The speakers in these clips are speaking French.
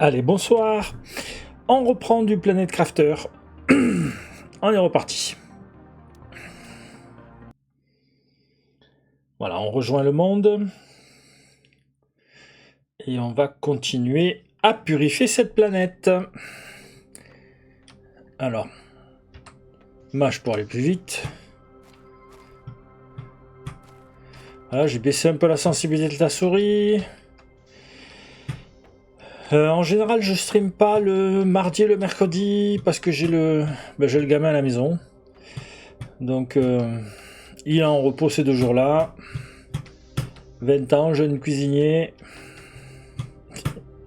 Allez, bonsoir. On reprend du Planet Crafter. On est reparti. Voilà, on rejoint le monde. Et on va continuer à purifier cette planète. Alors, mâche pour aller plus vite. Voilà, j'ai baissé un peu la sensibilité de la souris. En général, je stream pas le mardi et le mercredi parce que j'ai le gamin à la maison. Donc, il est en repos ces 2 jours-là. 20 ans, jeune cuisinier.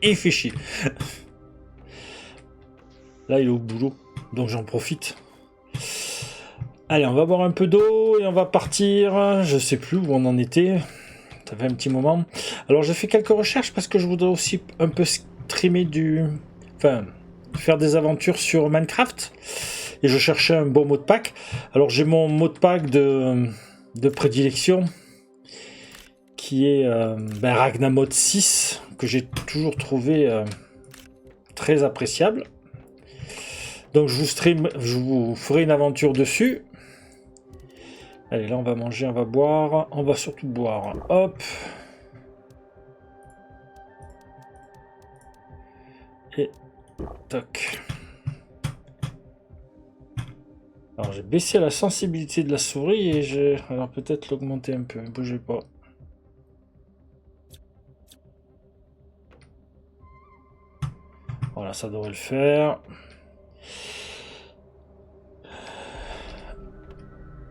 Et il fait chier. Là, il est au boulot, donc j'en profite. Allez, on va boire un peu d'eau et on va partir. Je sais plus où on en était. Ça fait un petit moment. Alors, j'ai fait quelques recherches parce que je voudrais aussi un peu streamer faire des aventures sur Minecraft. Et je cherchais un bon mot de pack. Alors, j'ai mon mot de pack de prédilection qui est Ragnamod 6, que j'ai toujours trouvé très appréciable. Donc je vous ferai une aventure dessus. Allez, là on va manger, on va boire. On va surtout boire. Hop. Et toc. Alors j'ai baissé la sensibilité de la souris et alors peut-être l'augmenter un peu. Bougez pas. Voilà, ça devrait le faire.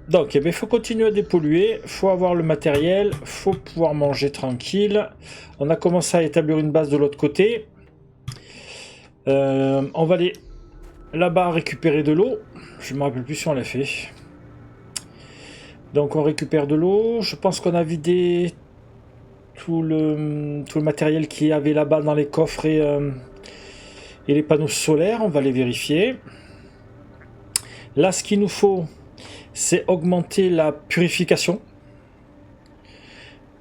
Donc, il faut continuer à dépolluer, il faut avoir le matériel, il faut pouvoir manger tranquille. On a commencé à établir une base de l'autre côté. On va aller là-bas récupérer de l'eau. Je ne me rappelle plus si on l'a fait. Donc, on récupère de l'eau. Je pense qu'on a vidé tout le matériel qu'il y avait là-bas dans les coffres et les panneaux solaires. On va les vérifier. Là, ce qu'il nous faut, c'est augmenter la purification.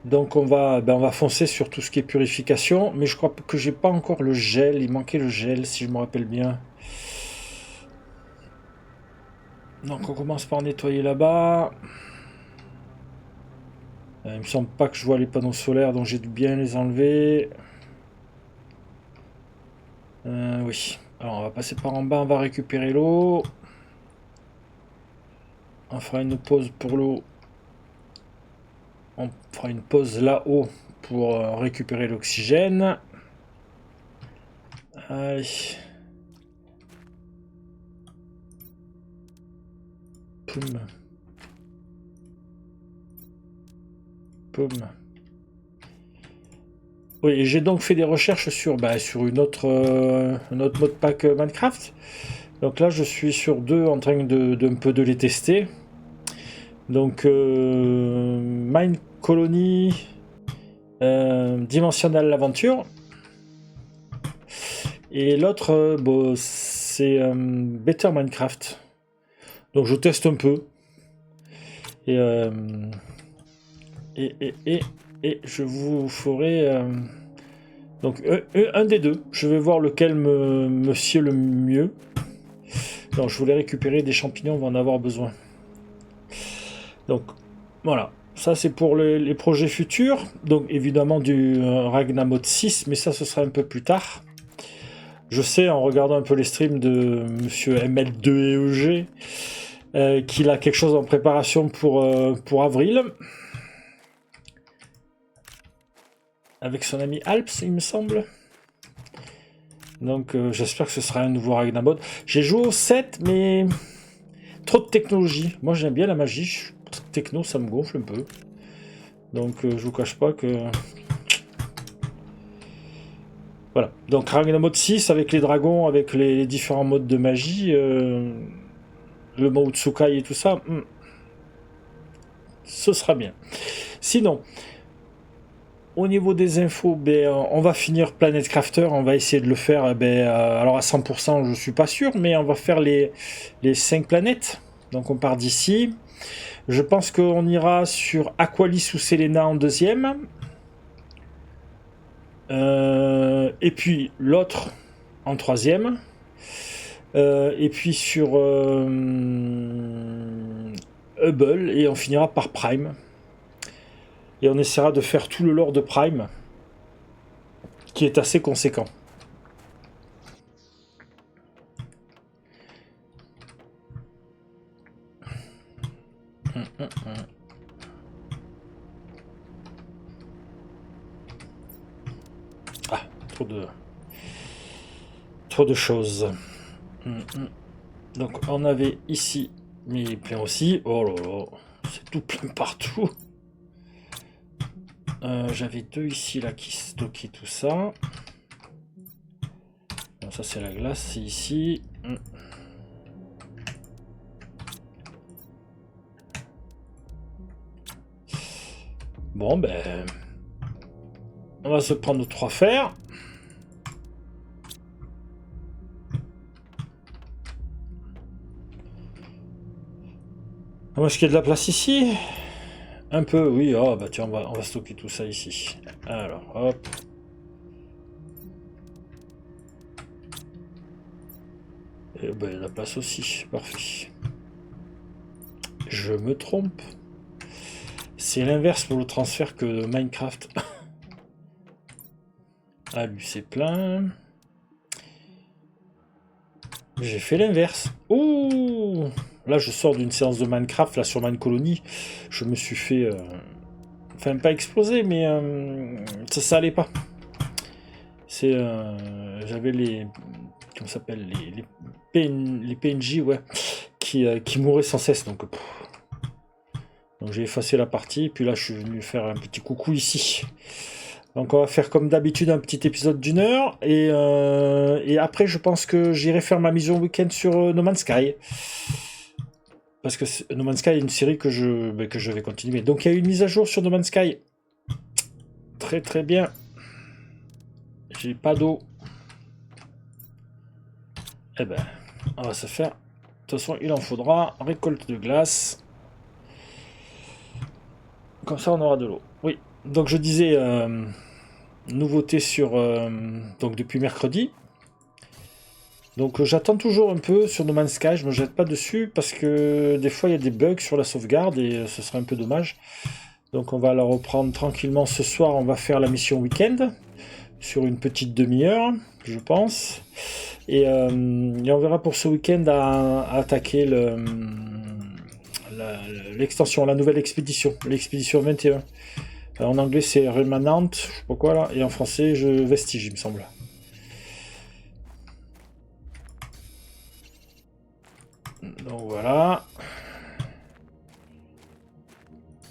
Donc on va foncer sur tout ce qui est purification, mais je crois que j'ai pas encore le gel, il manquait le gel si je me rappelle bien. Donc on commence par nettoyer là-bas. Il me semble pas que je vois les panneaux solaires, donc j'ai dû bien les enlever. Oui, alors on va passer par en bas, on va récupérer l'eau. On fera une pause pour l'eau. On fera une pause là-haut pour récupérer l'oxygène. Allez. Poum. Poum. Oui, j'ai donc fait des recherches sur une autre mode pack Minecraft. Donc là, je suis sur 2 en train d'un peu de les tester. Donc, Mine Colony, Dimensional l'Aventure. Et l'autre, c'est Better Minecraft. Donc, je teste un peu. Et je vous ferai... donc, un des 2. Je vais voir lequel me sied le mieux. Donc, je voulais récupérer des champignons, on va en avoir besoin. Donc voilà, ça c'est pour les projets futurs. Donc évidemment du Ragnamod 6, mais ça ce sera un peu plus tard. Je sais en regardant un peu les streams de monsieur ML2EEG qu'il a quelque chose en préparation pour avril. Avec son ami Alps, il me semble. Donc j'espère que ce sera un nouveau Ragnamod. J'ai joué au 7, mais trop de technologie. Moi j'aime bien la magie. Techno, ça me gonfle un peu. Donc je vous cache pas que... Voilà. Donc Ragnamod 6 avec les dragons, avec les différents modes de magie, le mode Tsukai et tout ça, ce sera bien. Sinon, au niveau des infos, on va finir Planet Crafter, on va essayer de le faire, alors à 100% je suis pas sûr, mais on va faire les 5 planètes. Donc on part d'ici. Je pense qu'on ira sur Aqualis ou Selena en 2e. Et puis l'autre en troisième. Et puis sur Hubble, et on finira par Prime. Et on essaiera de faire tout le lore de Prime, qui est assez conséquent. Ah, trop de choses. Donc on avait ici, mais il est plein aussi. Oh là là, c'est tout plein partout. J'avais deux ici là qui stockaient tout ça. Bon, ça c'est la glace, c'est ici. Bon ben, on va se prendre 3 fers. Est-ce qu'il y a de la place ici? Un peu, oui. Oh bah tiens, on va stocker tout ça ici. Alors, hop. Et ben, il y a de la place aussi. Parfait. Je me trompe. C'est l'inverse pour le transfert que Minecraft. Ah, lui, c'est plein. J'ai fait l'inverse. Ouh! Là, je sors d'une séance de Minecraft, là, sur Minecolonie. Je me suis fait... Enfin, pas exploser, mais... ça allait pas. C'est... J'avais les... Comment ça s'appelle? Les PNJ, ouais. Qui mouraient sans cesse, donc... Donc j'ai effacé la partie, puis là, je suis venu faire un petit coucou ici. Donc on va faire comme d'habitude un petit épisode d'1 heure, et après je pense que j'irai faire ma mission week-end sur No Man's Sky. Parce que No Man's Sky est une série que je vais continuer. Donc il y a eu une mise à jour sur No Man's Sky. Très très bien. J'ai pas d'eau. Eh ben, on va se faire. De toute façon, il en faudra. Récolte de glace. Comme ça, on aura de l'eau. Oui. Donc je disais... nouveauté sur donc depuis mercredi. Donc j'attends toujours un peu sur No Man's Sky, je me jette pas dessus parce que des fois il y a des bugs sur la sauvegarde et ce serait un peu dommage. Donc on va la reprendre tranquillement ce soir, on va faire la mission week-end sur une petite demi-heure, je pense. Et on verra pour ce week-end à attaquer l'extension, la nouvelle expédition, l'expédition 21. En anglais c'est Remanant, je sais pas quoi là, et en français Vestige il me semble. Donc voilà.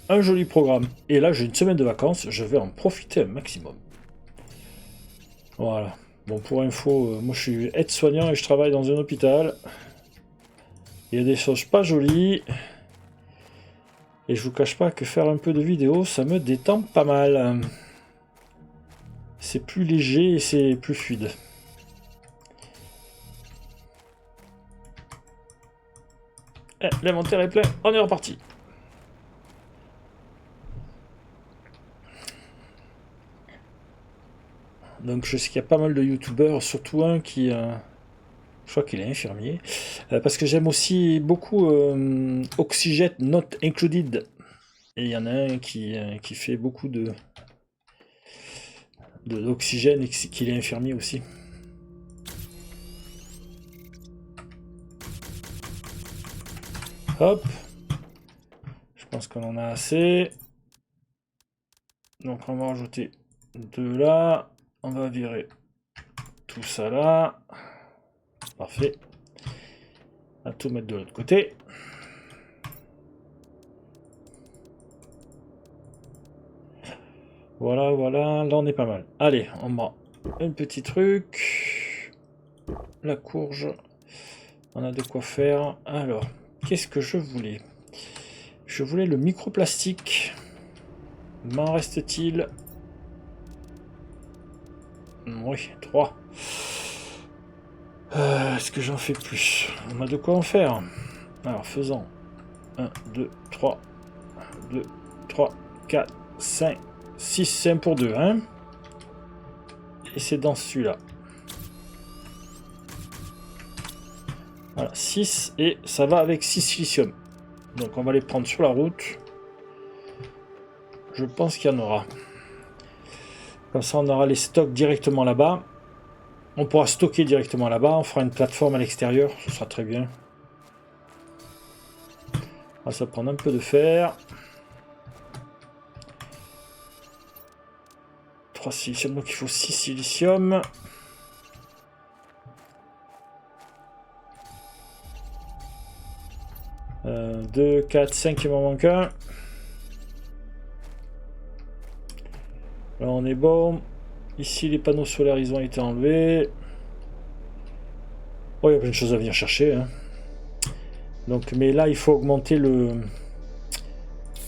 Un joli programme. Et là j'ai une semaine de vacances, je vais en profiter un maximum. Voilà. Bon pour info, moi je suis aide-soignant et je travaille dans un hôpital. Il y a des choses pas jolies. Et je vous cache pas que faire un peu de vidéo, ça me détend pas mal. C'est plus léger et c'est plus fluide. L'inventaire est plein, on est reparti. Donc je sais qu'il y a pas mal de youtubeurs, surtout un qui... je crois qu'il est infirmier. Parce que j'aime aussi beaucoup Oxygen Not Included. Et il y en a un qui fait beaucoup d'oxygène et qu'il est infirmier aussi. Hop. Je pense qu'on en a assez. Donc on va rajouter 2 là. On va virer tout ça là. Parfait. On va tout mettre de l'autre côté. Voilà, voilà. Là on est pas mal. Allez, on met un petit truc. La courge. On a de quoi faire. Alors, qu'est-ce que je voulais? Je voulais le microplastique. M'en reste-t-il? Oui, 3. Est-ce que j'en fais plus? On a de quoi en faire. Alors, faisons 1, 2, 3, 2, 3, 4, 5, 6, c'est 1 pour 2, hein? Et c'est dans celui-là. Voilà, 6 et ça va avec 6 silicium. Donc on va les prendre sur la route. Je pense qu'il y en aura. Comme ça on aura les stocks directement là-bas. On pourra stocker directement là-bas. On fera une plateforme à l'extérieur. Ce sera très bien. On va se prendre un peu de fer. 3 silicium, donc il faut 6 silicium. Euh, 2, 4, 5, il m'en manque un. Là on est bon. Ici les panneaux solaires ils ont été enlevés. Oh, il y a plein de choses à venir chercher. Hein. Donc, mais là il faut augmenter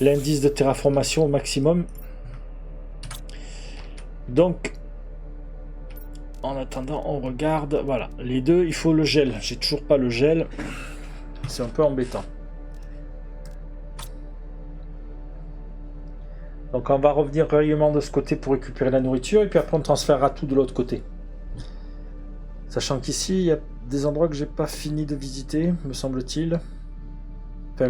l'indice de terraformation au maximum. Donc en attendant on regarde. Voilà, les deux il faut le gel. J'ai toujours pas le gel. C'est un peu embêtant. Donc on va revenir régulièrement de ce côté pour récupérer la nourriture et puis après on transférera tout de l'autre côté. Sachant qu'ici il y a des endroits que j'ai pas fini de visiter, me semble-t-il. Enfin,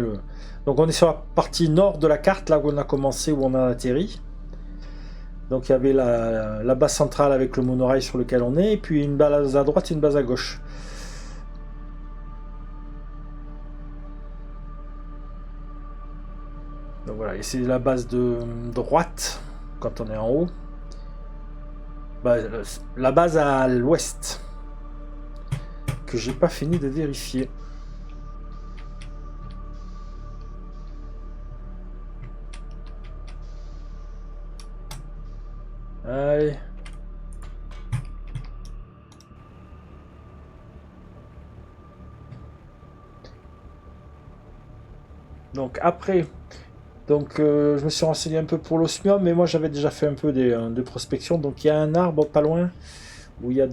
donc on est sur la partie nord de la carte, là où on a commencé, où on a atterri. Donc il y avait la base centrale avec le monorail sur lequel on est, et puis une base à droite et une base à gauche. Donc voilà, et c'est la base de droite, quand on est en haut. Bah, la base à l'ouest, que j'ai pas fini de vérifier. Allez. Donc après, je me suis renseigné un peu pour l'osmium, mais moi j'avais déjà fait un peu de prospection. Donc il y a un arbre pas loin où il y a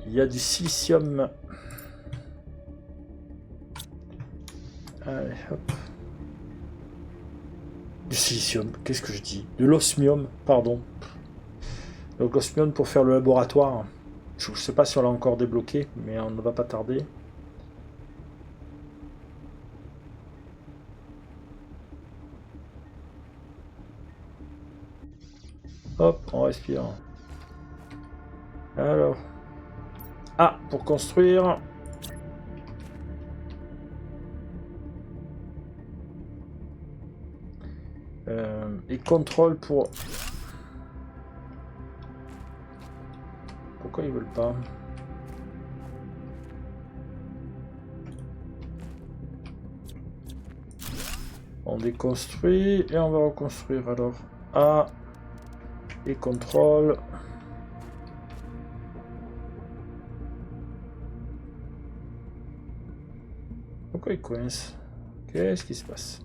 il y a du silicium. Allez, hop. Du silicium, qu'est-ce que je dis? De l'osmium, pardon. Donc l'osmium pour faire le laboratoire. Je ne sais pas si on l'a encore débloqué, mais on ne va pas tarder. Hop, on respire. Alors. Ah, pour construire. Et contrôle pour... Pourquoi ils veulent pas? On déconstruit et on va reconstruire alors. A et contrôle. Pourquoi il coince? Qu'est-ce qui se passe?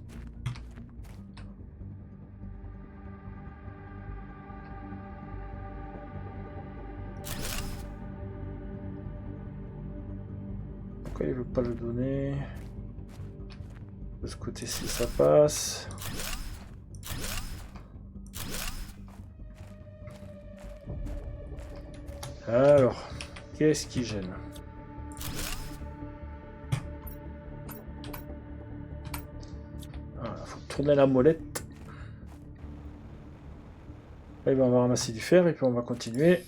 Pourquoi il veut pas le donner? De ce côté-ci ça passe. Alors, qu'est-ce qui gêne? Voilà, faut tourner la molette. Là, on va ramasser du fer et puis on va continuer.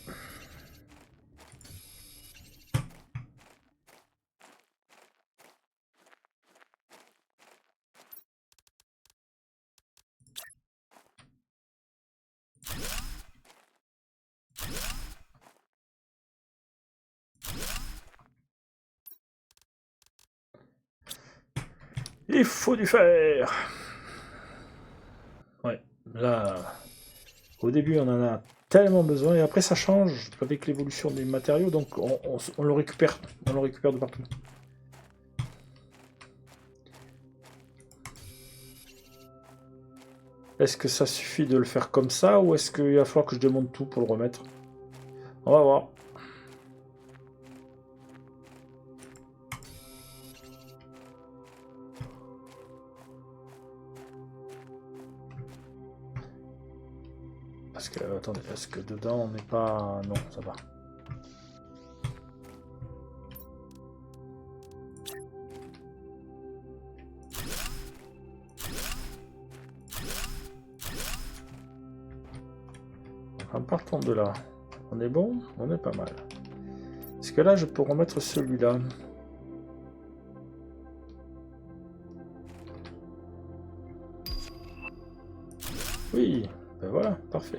Il faut du fer. Ouais, là, au début on en a tellement besoin et après ça change avec l'évolution des matériaux, donc on le récupère de partout. Est-ce que ça suffit de le faire comme ça ou est-ce qu'il va falloir que je démonte tout pour le remettre? On va voir. Attendez, est-ce que dedans on n'est pas... Non, ça va. En partant de là, on est bon? On est pas mal. Est-ce que là je peux remettre celui-là? Oui, ben voilà, parfait.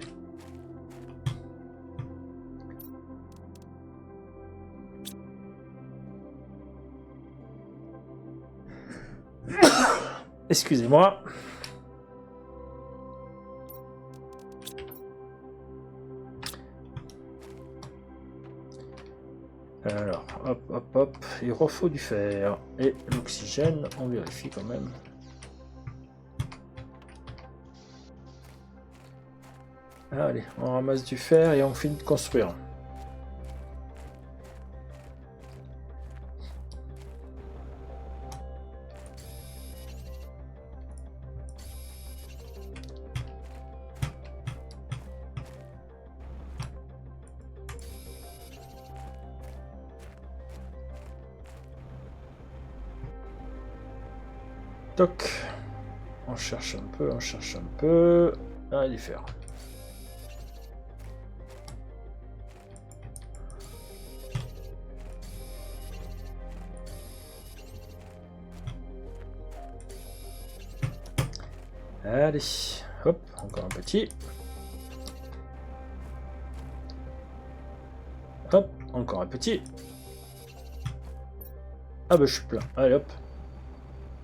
Excusez-moi. Alors, hop, hop, hop, il refaut du fer. Et l'oxygène, on vérifie quand même. Allez, on ramasse du fer et on finit de construire. Toc. On cherche un peu, on cherche un peu. Ah, du fer. Allez, hop, encore un petit. Hop, encore un petit. Ah bah je suis plein. Allez hop.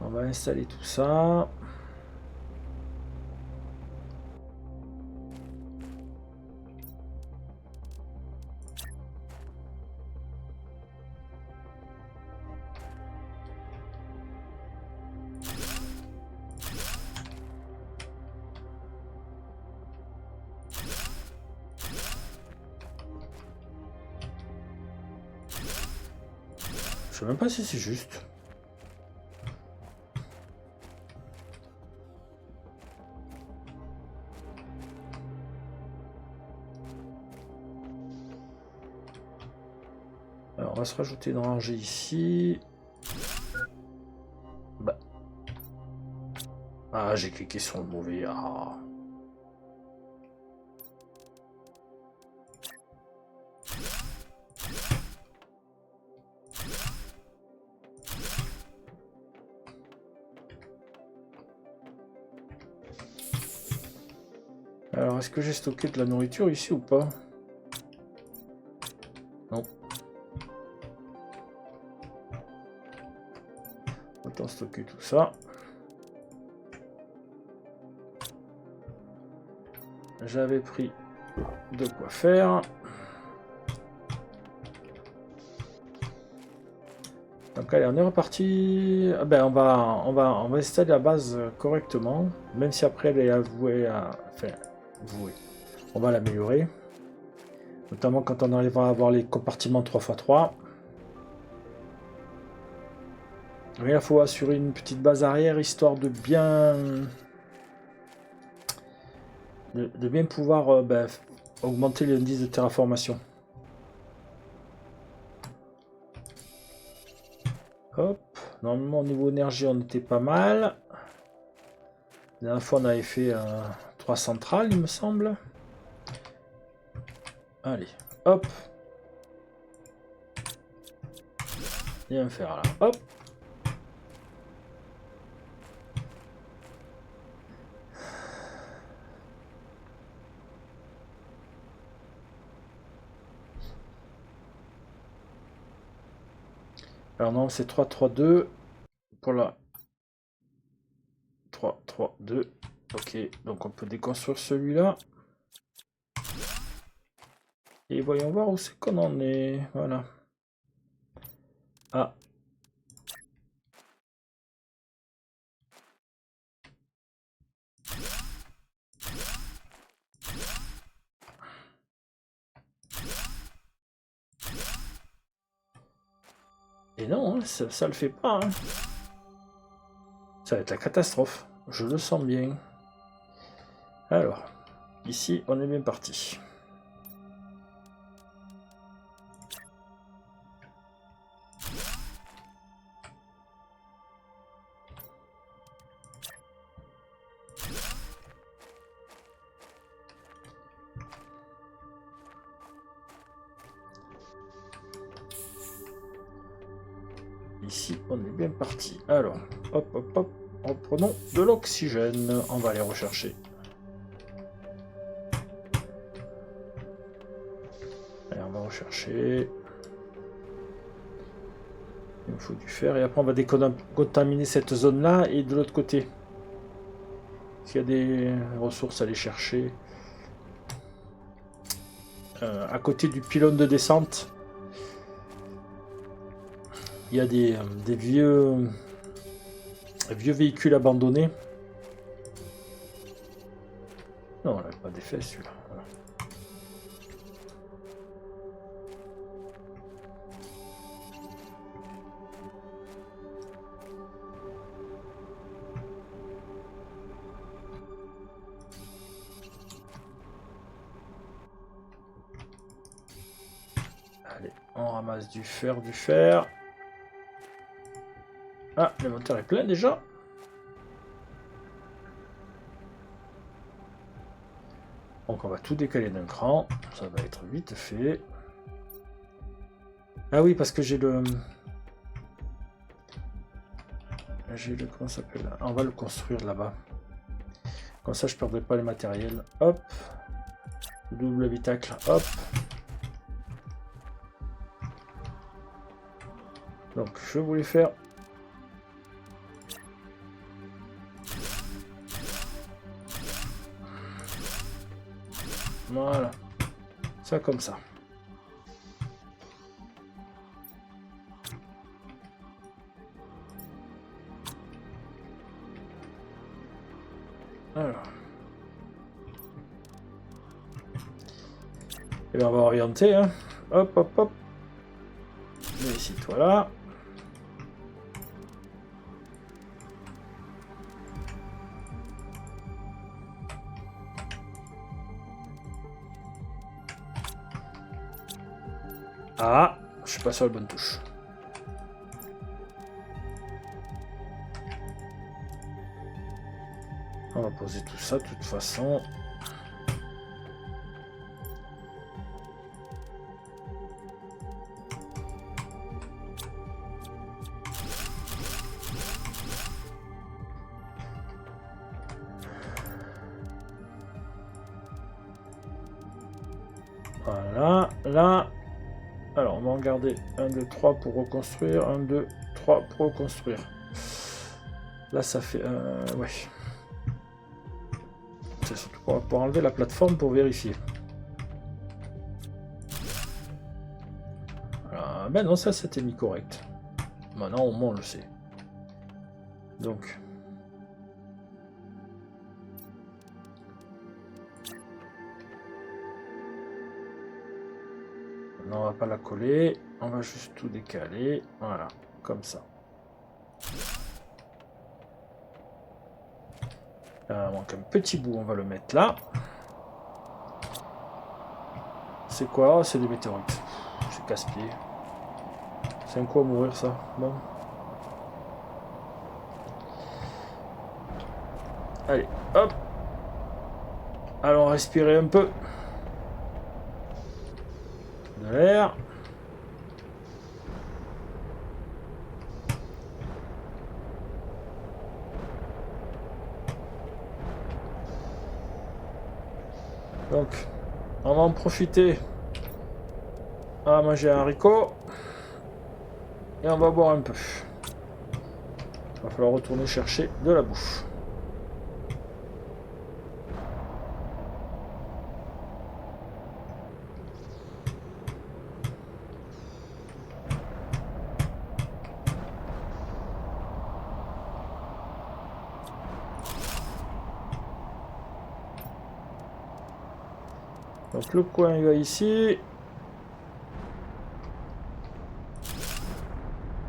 On va installer tout ça. Je sais même pas si c'est juste. Alors on va se rajouter une rangée ici. Bah. Ah, j'ai cliqué sur le mauvais. Ah. Alors, est-ce que j'ai stocké de la nourriture ici ou pas? Non. Autant stocker tout ça. J'avais pris de quoi faire. Donc allez, on est reparti. Ah ben, on va installer la base correctement, même si après elle est avouée à... Enfin, vouée. On va l'améliorer. Notamment quand on arrivera à avoir les compartiments 3x3. Mais il faut assurer une petite base arrière, histoire de bien... De bien pouvoir augmenter l'indice de terraformation. Hop, normalement au niveau énergie on était pas mal. La dernière fois on avait fait 3 centrales il me semble. Allez, hop. Il y a un fer là, hop. Alors non, c'est 3, 3, 2 pour la 3, 3, 2. Ok, donc on peut déconstruire celui-là. Et voyons voir où c'est qu'on en est. Voilà. Ah. Et non, hein, ça le fait pas. Hein. Ça va être la catastrophe. Je le sens bien. Alors. ici, on est bien parti. Ici, on est bien parti. Alors, hop, hop, hop. Reprenons de l'oxygène. On va aller rechercher. Allez, on va rechercher. Il nous faut du fer. Et après, on va décontaminer cette zone-là. Et de l'autre côté, s'il y a des ressources à aller chercher. À côté du pylône de descente, il y a des vieux véhicules abandonnés. Non, on n'a pas d'effet celui-là. Voilà. Allez, on ramasse du fer, du fer. Ah, l'inventaire est plein déjà. Donc on va tout décaler d'un cran. Ça va être vite fait. Ah oui, parce que j'ai le... Comment ça s'appelle? On va le construire là-bas. Comme ça, je ne perdrai pas les matériels. Hop. Double habitacle. Hop. Donc, je voulais faire... Voilà. Ça comme ça. Alors. Et bien on va orienter. Hein. Hop, hop, hop. Mais ici, toi là. Ah, je suis pas sur la bonne touche. On va poser tout ça de toute façon. Voilà, là. Alors, on va en garder 1, 2, 3 pour reconstruire. 1, 2, 3 pour reconstruire. Là, ça fait... ouais. C'est surtout qu'on va pouvoir enlever la plateforme pour vérifier. Voilà. Ben non, ça, c'était mis correct. Maintenant, au moins, on le sait. Donc... Non, on va pas la coller, on va juste tout décaler, voilà, comme ça. Là, il manque un petit bout, on va le mettre là. C'est quoi? C'est des météorites. C'est casse-pied. C'est un coup à mourir ça. Bon. Allez, hop. Allons respirer un peu. De l'air. Donc, on va en profiter à manger un haricot. Et on va boire un peu. Il va falloir retourner chercher de la bouffe. Donc le coin il va ici.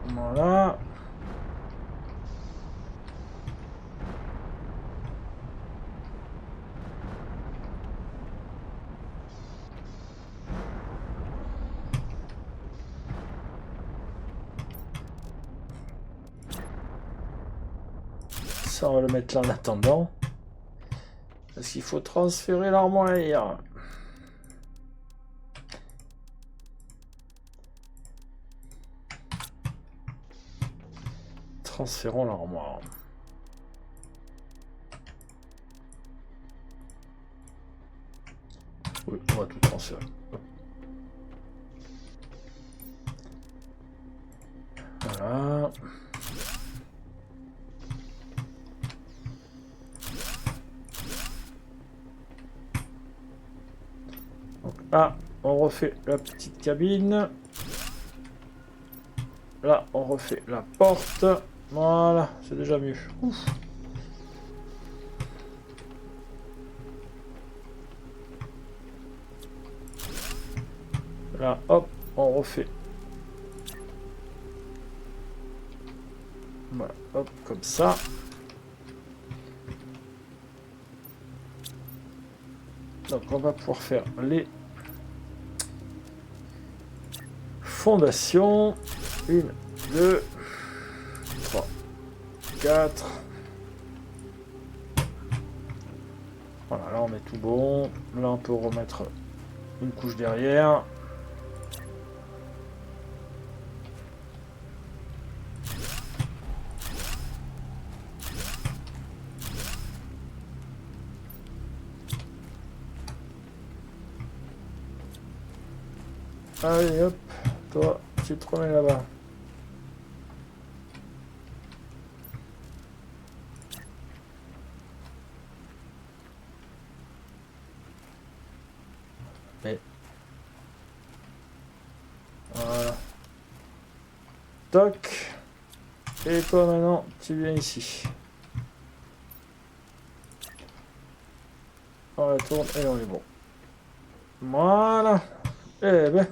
Voilà. Ça, on va le mettre là en attendant. Parce qu'il faut transférer l'armoire. Transférons l'armoire. Oui, on va tout transférer. Voilà. Donc là, on refait la petite cabine. Là, on refait la porte. Voilà, c'est déjà mieux. Ouf. Là, hop, on refait. Voilà, hop, comme ça. Donc, on va pouvoir faire les fondations. 1, 2, 3, 4. Voilà, là, on est tout bon. Là, on peut remettre une couche derrière. Allez hop, toi, tu te remets là-bas. Mais... Voilà. Toc. Et toi maintenant, tu viens ici. On retourne et on est bon. Voilà. Eh ben...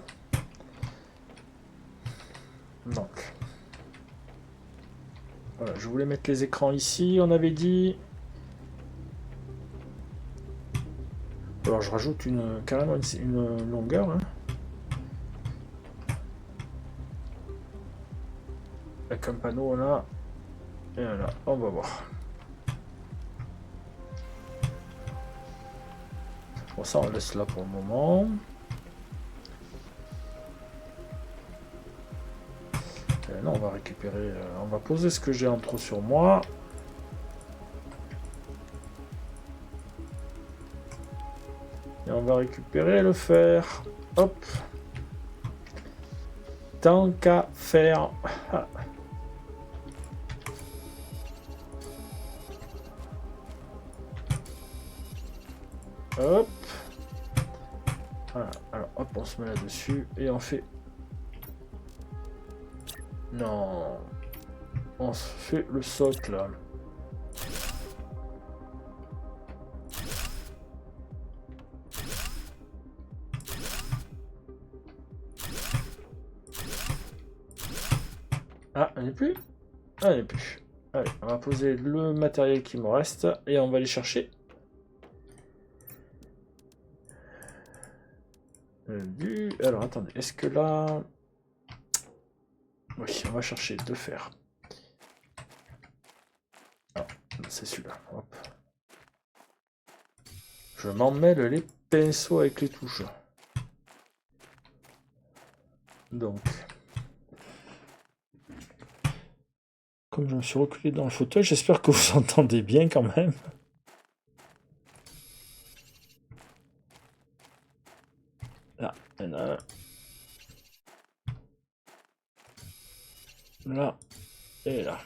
Donc, voilà, je voulais mettre les écrans ici, on avait dit. Alors je rajoute carrément une longueur. Hein. Avec un panneau là. Et là, on va voir. Bon, ça on laisse là pour le moment. Non, on va récupérer, on va poser ce que j'ai en trop sur moi. Et on va récupérer le fer. Hop. Tant qu'à faire. Ah. Hop. Voilà. Alors, hop, on se met là-dessus et on fait... Non. On se fait le socle là. Ah, elle n'est plus? Ah, elle n'est plus. Allez, on va poser le matériel qui me reste et on va aller chercher. Alors, attendez, est-ce que là... Oui, on va chercher de fer. Ah, c'est celui-là. Hop. Je m'en mêle les pinceaux avec les touches. Donc... Comme je me suis reculé dans le fauteuil, j'espère que vous entendez bien quand même. Là, il y en a un. Là, et là.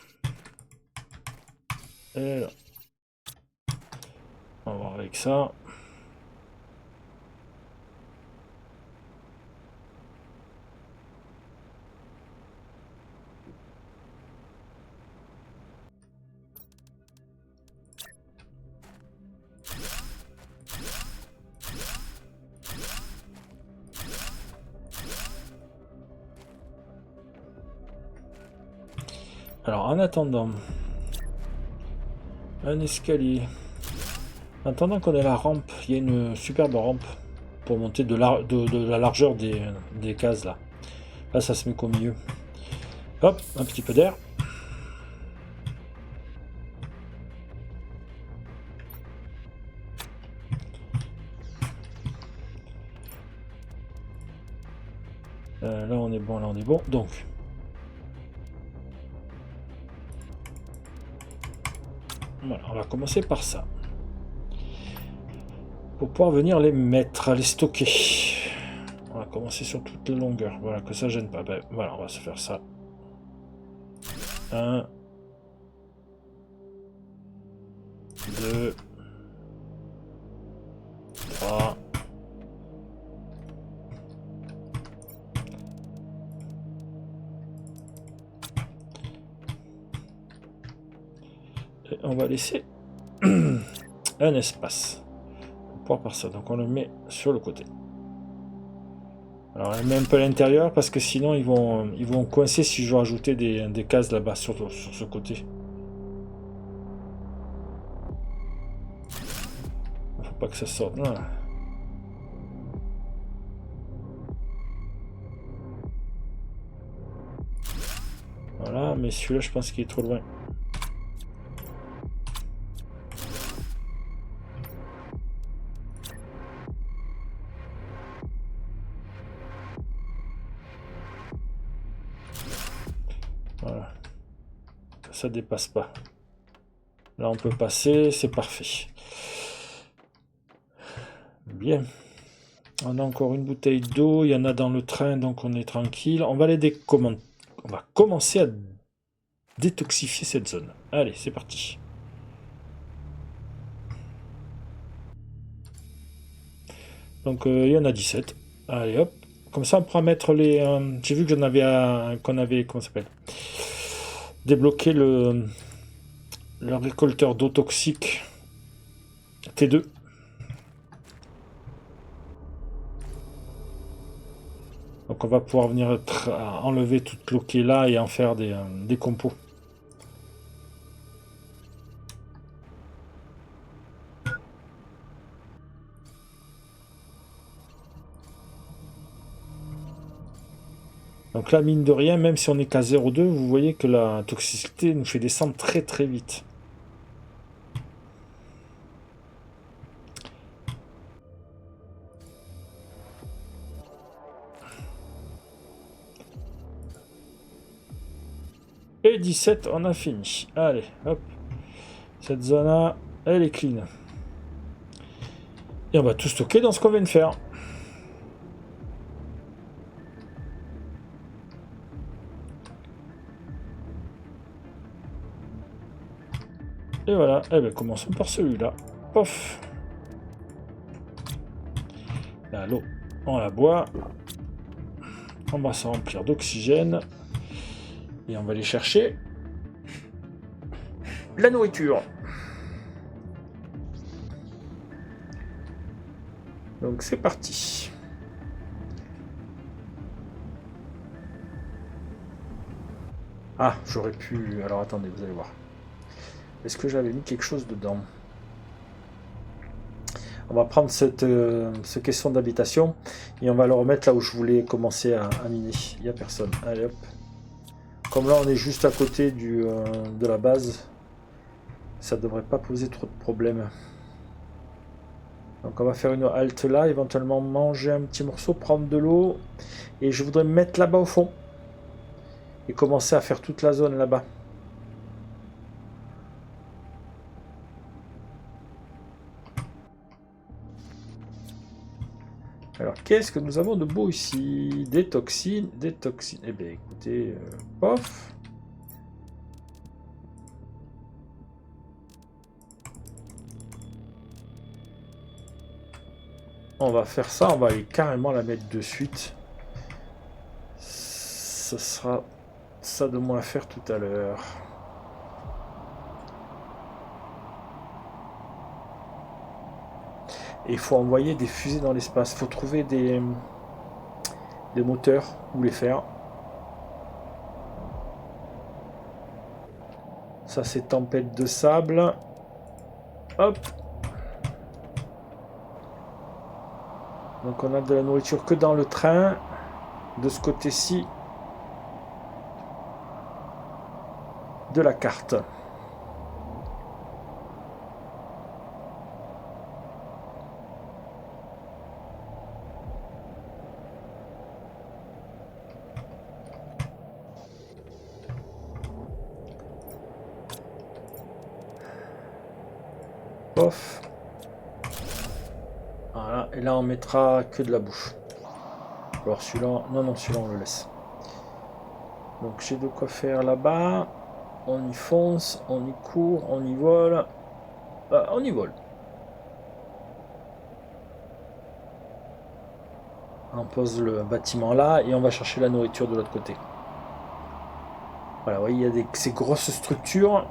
Et là. On va voir avec ça. Alors, en attendant, un escalier. En attendant qu'on ait la rampe, il y a une superbe rampe pour monter de la largeur des cases là. Là, ça se met qu'au milieu. Hop, un petit peu d'air. Là on est bon, là on est bon. Donc voilà, on va commencer par ça. Pour pouvoir venir les mettre, les stocker. On va commencer sur toute la longueur. Voilà, que ça gêne pas. Ben, voilà, on va se faire ça. 1, 2, 3. Et on va laisser un espace pour pouvoir faire ça. Donc on le met sur le côté. Alors on le met un peu à l'intérieur parce que sinon ils vont coincer si je veux rajouter des cases là-bas sur ce côté. Faut pas que ça sorte. Voilà. Voilà, mais celui-là je pense qu'il est trop loin. Voilà. Ça dépasse pas. Là on peut passer, c'est parfait. Bien. On a encore une bouteille d'eau, il y en a dans le train, donc on est tranquille. On va on va commencer à détoxifier cette zone. Allez, c'est parti. Donc il y en a 17. Allez hop. Comme ça on pourra mettre les... J'ai vu que j'en avais qu'on avait... Comment ça s'appelle, débloqué le récolteur d'eau toxique T2. Donc on va pouvoir venir enlever toute l'eau qui est là et en faire des compos. Donc là, mine de rien, même si on est qu'à 0,2, vous voyez que la toxicité nous fait descendre très très vite. Et 17, on a fini. Allez, hop. Cette zone-là, elle est clean. Et on va tout stocker dans ce qu'on vient de faire. Et voilà, eh bien, commençons par celui-là. Pof. Là, l'eau, on la boit. On va se remplir d'oxygène. Et on va aller chercher la nourriture. Donc c'est parti. Ah, j'aurais pu... Alors attendez, vous allez voir. Est-ce que j'avais mis quelque chose dedans? On va prendre cette question d'habitation et on va le remettre là où je voulais commencer à miner. Il n'y a personne. Allez hop. Comme là on est juste à côté de la base, ça devrait pas poser trop de problèmes. Donc on va faire une halte là, éventuellement manger un petit morceau, prendre de l'eau. Et je voudrais me mettre là-bas au fond. Et commencer à faire toute la zone là-bas. Alors, qu'est-ce que nous avons de beau ici? Des toxines, des toxines. Eh bien, écoutez, pof. On va faire ça, on va aller carrément la mettre de suite. Ce sera ça de moins à faire tout à l'heure. Et il faut envoyer des fusées dans l'espace. Il faut trouver des moteurs où les faire. Ça, c'est tempête de sable. Hop. Donc on a de la nourriture que dans le train. De ce côté-ci de la carte. Pof. Voilà, et là on mettra que de la bouffe. Alors celui-là, non, celui-là on le laisse. Donc j'ai de quoi faire là-bas. On y fonce, on y court, on y vole. On y vole. On pose le bâtiment là et on va chercher la nourriture de l'autre côté. Voilà, vous voyez, il y a ces grosses structures.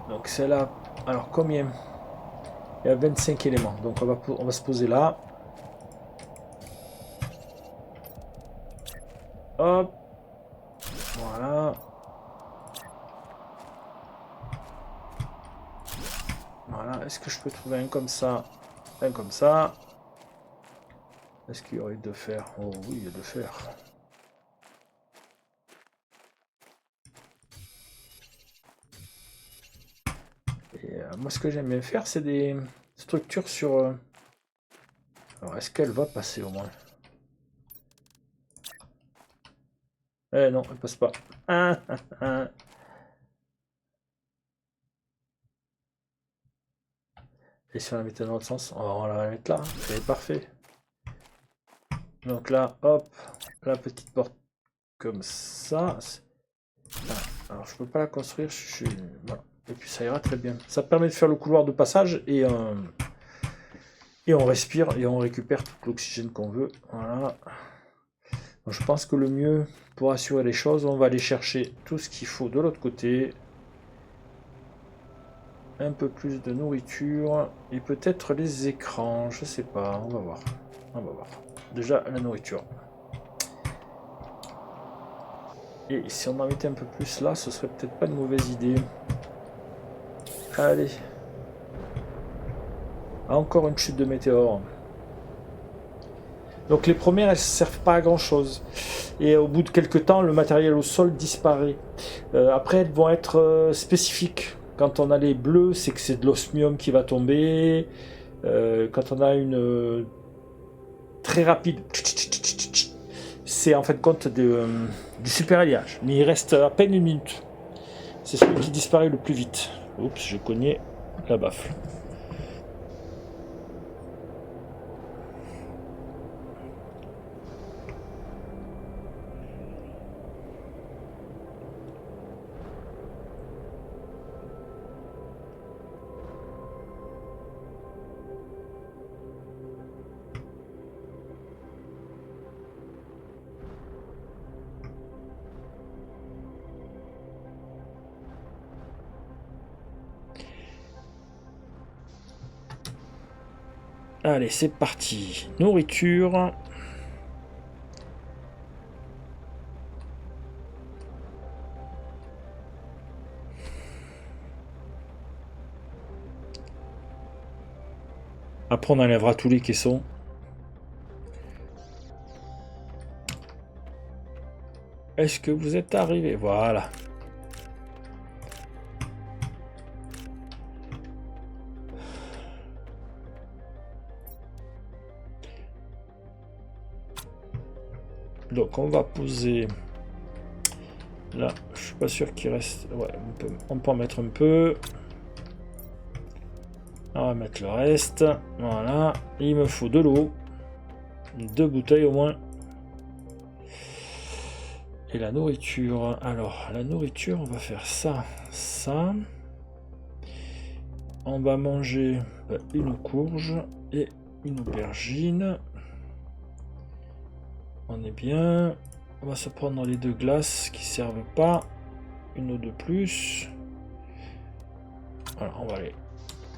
Donc c'est là. Alors combien? Il y a 25 éléments. Donc on va se poser là. Hop. Voilà. Voilà. Est-ce que je peux trouver un comme ça? Un comme ça. Est-ce qu'il y aurait de fer? Oh oui, il y a de fer. Et moi, ce que j'aime bien faire, c'est des structures sur... Alors, est-ce qu'elle va passer au moins? Eh non, elle passe pas. Et si on la mettait dans l'autre sens, on va la mettre là. C'est parfait. Donc là, hop, la petite porte comme ça. Alors je peux pas la construire, voilà. Et puis ça ira très bien. Ça permet de faire le couloir de passage et on respire et on récupère tout l'oxygène qu'on veut. Voilà. Donc je pense que le mieux pour assurer les choses, on va aller chercher tout ce qu'il faut de l'autre côté. Un peu plus de nourriture et peut-être les écrans, je sais pas, on va voir. On va voir. Déjà la nourriture. Et si on en mettait un peu plus là, ce serait peut-être pas une mauvaise idée. Allez. Encore une chute de météore. Donc les premières, elles ne servent pas à grand chose. Et au bout de quelques temps, le matériel au sol disparaît. Après, elles vont être spécifiques. Quand on a les bleus, c'est que c'est de l'osmium qui va tomber. Quand on a une très rapide, c'est en fait compte du super alliage. Mais il reste à peine une minute. C'est celui qui disparaît le plus vite. Oups, j'ai cogné la baffle. Allez, c'est parti. Nourriture. Après, on enlèvera tous les caissons. Est-ce que vous êtes arrivé? Voilà. Donc, on va poser... Là, je suis pas sûr qu'il reste... Ouais, on peut en mettre un peu. On va mettre le reste. Voilà. Il me faut de l'eau. 2 bouteilles au moins. Et la nourriture. Alors, la nourriture, on va faire ça. Ça. On va manger une courge et une aubergine. On est bien. On va se prendre les 2 glaces qui servent pas. Une ou 2 plus. Voilà,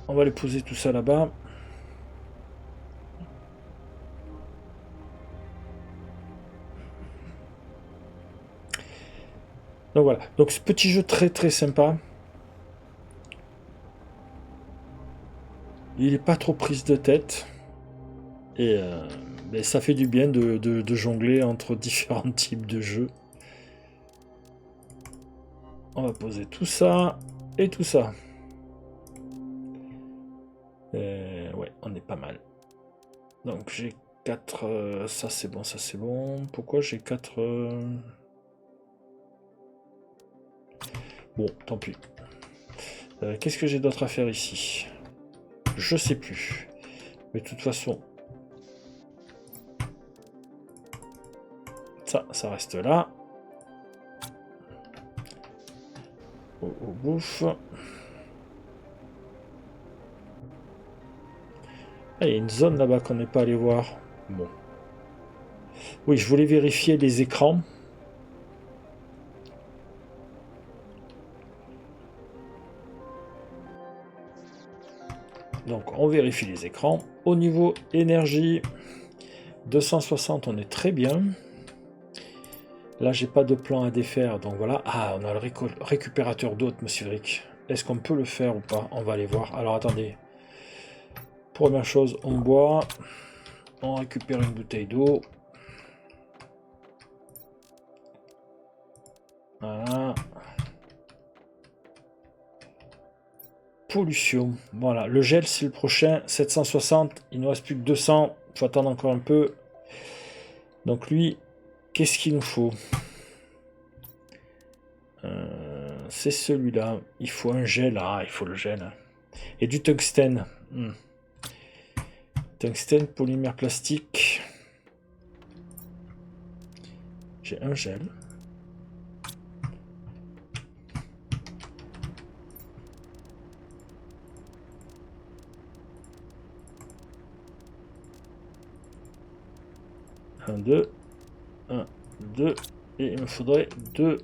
on va aller poser tout ça là-bas. Donc voilà. Donc ce petit jeu très très sympa. Il est pas trop prise de tête. Et ben, ça fait du bien de jongler entre différents types de jeux. On va poser tout ça et tout ça. Ouais, on est pas mal. Donc j'ai 4... ça c'est bon, ça c'est bon. Pourquoi j'ai 4... Bon, tant pis. Qu'est-ce que j'ai d'autre à faire ici? Je sais plus. Mais de toute façon... Ça reste là. Au bouffe. Ah, il y a une zone là-bas qu'on n'est pas allé voir. Bon. Oui, je voulais vérifier les écrans. Donc on vérifie les écrans. Au niveau énergie, 260, on est très bien. Là, j'ai pas de plan à défaire, donc voilà. Ah, on a le récupérateur d'eau atmosphérique. Est-ce qu'on peut le faire ou pas? On va aller voir. Alors attendez. Première chose, on boit. On récupère une bouteille d'eau. Voilà. Pollution. Voilà. Le gel, c'est le prochain. 760. Il nous reste plus que 200. Il faut attendre encore un peu. Donc lui, qu'est-ce qu'il nous faut? C'est celui-là. Il faut un gel. Ah, il faut le gel. Et du tungstène. Tungstène, polymère plastique. J'ai un gel. Un, deux. Un, deux. Et il me faudrait deux.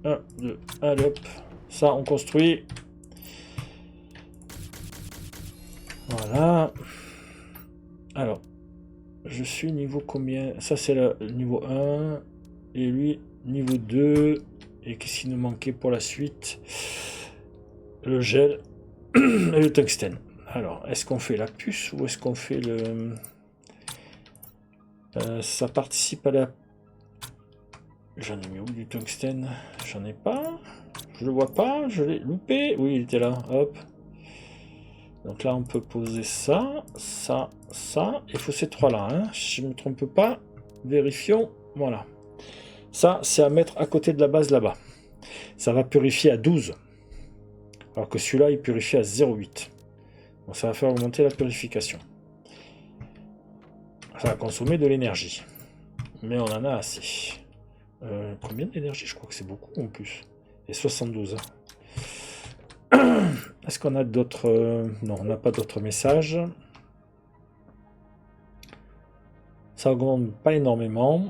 1, 2, allez hop, ça on construit. Voilà. Alors, je suis niveau combien? Ça c'est le niveau 1. Et lui, niveau 2. Et qu'est-ce qu'il nous manquait pour la suite? Le gel et le tungstène. Alors, est-ce qu'on fait la puce ou est-ce qu'on fait le... ça participe à la... J'en ai mis où du tungstène? J'en ai pas. Je le vois pas. Je l'ai loupé. Oui, il était là. Hop. Donc là, on peut poser ça, ça, ça. Il faut ces trois-là. Hein. Si je ne me trompe pas. Vérifions. Voilà. Ça, c'est à mettre à côté de la base là-bas. Ça va purifier à 12. Alors que celui-là, il purifie à 0,8. Donc ça va faire augmenter la purification. Ça va consommer de l'énergie. Mais on en a assez. Combien d'énergie? Je crois que c'est beaucoup en plus. Et 72. Est-ce qu'on a d'autres... Non, on n'a pas d'autres messages. Ça augmente pas énormément.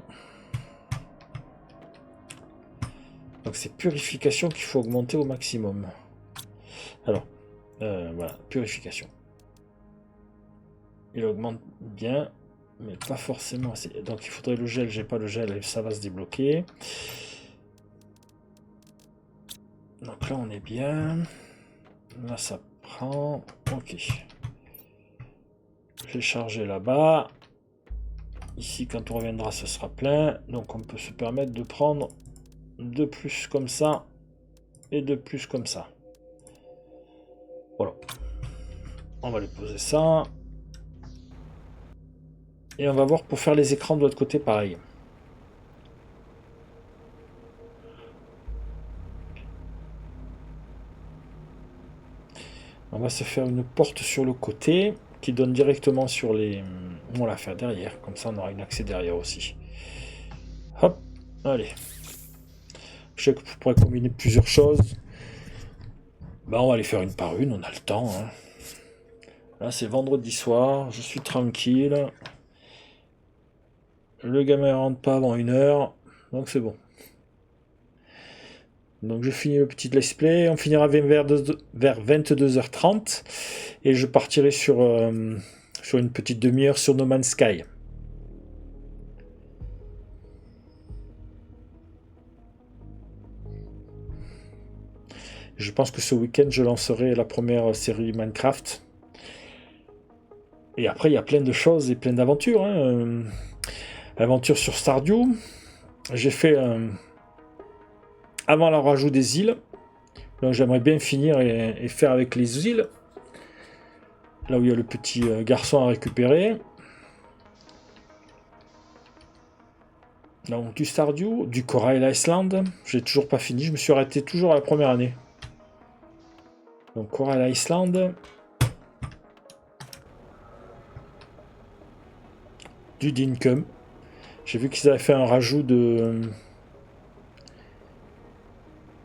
Donc c'est purification qu'il faut augmenter au maximum. Alors, voilà, purification. Il augmente bien, mais pas forcément assez. Donc il faudrait le gel, j'ai pas le gel, et ça va se débloquer. Donc là on est bien. Là ça prend. Ok. J'ai chargé là-bas. Ici quand on reviendra ce sera plein. Donc on peut se permettre de prendre de plus comme ça. Et de plus comme ça. Voilà. On va lui poser ça. Et on va voir pour faire les écrans de l'autre côté pareil. On va se faire une porte sur le côté qui donne directement sur les... On va la faire derrière, comme ça on aura un accès derrière aussi. Hop, allez. Je sais que je pourrais combiner plusieurs choses. Bah, on va les faire une par une, on a le temps. Hein. Là c'est vendredi soir, je suis tranquille. Le gamin rentre pas avant 1h, donc c'est bon. Donc je finis le petit let's play, on finira vers 22h30 et je partirai sur une petite demi-heure sur No Man's Sky. Je pense que ce week-end je lancerai la première série Minecraft. Et après il y a plein de choses et plein d'aventures. Hein. Aventure sur Stardew. J'ai fait avant le rajout des îles. Donc j'aimerais bien finir et faire avec les îles. Là où il y a le petit garçon à récupérer. Donc du Stardew, du Coral Island. J'ai toujours pas fini. Je me suis arrêté toujours à la première année. Donc Coral Island. Du Dinkum. J'ai vu qu'ils avaient fait un rajout de...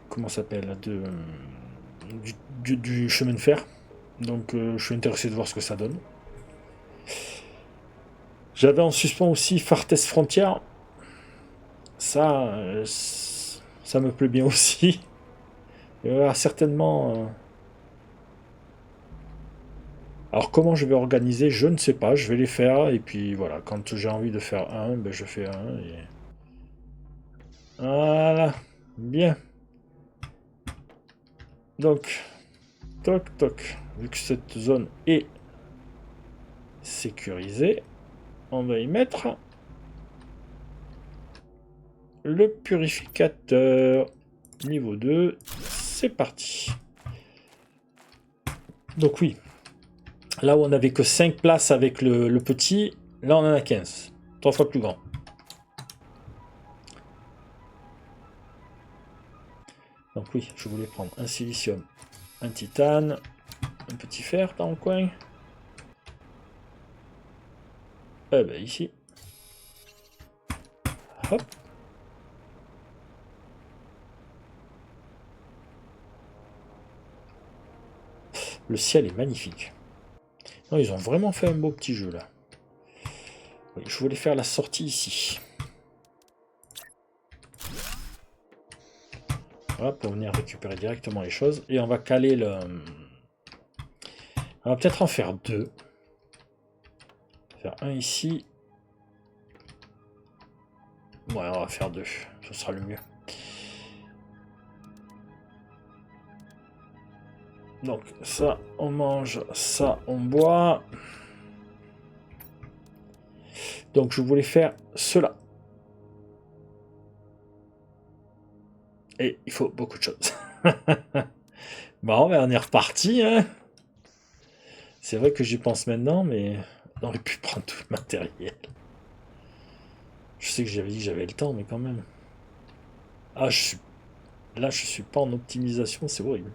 Comment ça s'appelle du chemin de fer. Donc je suis intéressé de voir ce que ça donne. J'avais en suspens aussi Far Test Frontier. Ça, ça me plaît bien aussi. Il y aura certainement... Alors comment je vais organiser, je ne sais pas. Je vais les faire et puis voilà. Quand j'ai envie de faire un, ben, je fais un. Et... Voilà. Bien. Donc, toc toc. Vu que cette zone est sécurisée, on va y mettre le purificateur. Niveau 2, c'est parti. Donc oui, là où on n'avait que 5 places avec le petit, là on en a 15. 3 fois plus grand. Donc oui, je voulais prendre un silicium, un titane, un petit fer dans le coin. Eh ben ici. Hop. Le ciel est magnifique. Non, ils ont vraiment fait un beau petit jeu là. Oui, je voulais faire la sortie ici. Voilà, pour venir récupérer directement les choses. Et on va caler le... On va peut-être en faire 2. Faire un ici. Ouais, on va faire 2. Ce sera le mieux. Donc ça, on mange. Ça, on boit. Donc je voulais faire cela. Et il faut beaucoup de choses. Bon, ben on est reparti. Hein. C'est vrai que j'y pense maintenant, mais on aurait pu prendre tout le matériel. Je sais que j'avais dit que j'avais le temps, mais quand même. Ah, là, je suis pas en optimisation, c'est horrible.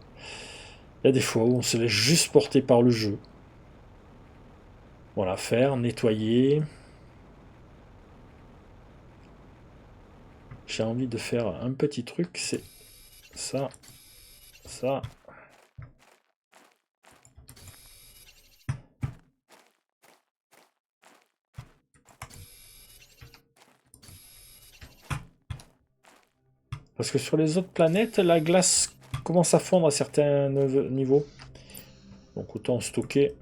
Il y a des fois où on se laisse juste porter par le jeu. Voilà, faire, nettoyer. J'ai envie de faire un petit truc, c'est ça, ça. Parce que sur les autres planètes, la glace commence à fondre à certains niveaux. Donc autant stocker.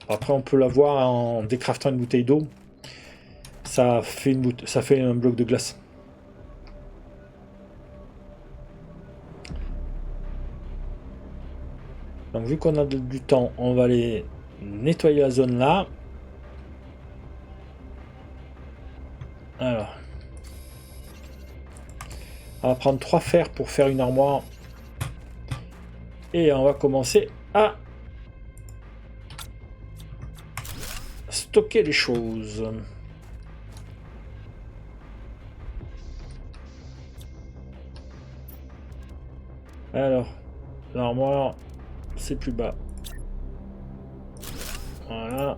Après, on peut l'avoir en décraftant une bouteille d'eau. Ça fait un bloc de glace. Donc vu qu'on a du temps, on va aller nettoyer la zone là. Alors. On va prendre 3 fers pour faire une armoire. Et on va commencer à stocker les choses. Alors, l'armoire, c'est plus bas. Voilà.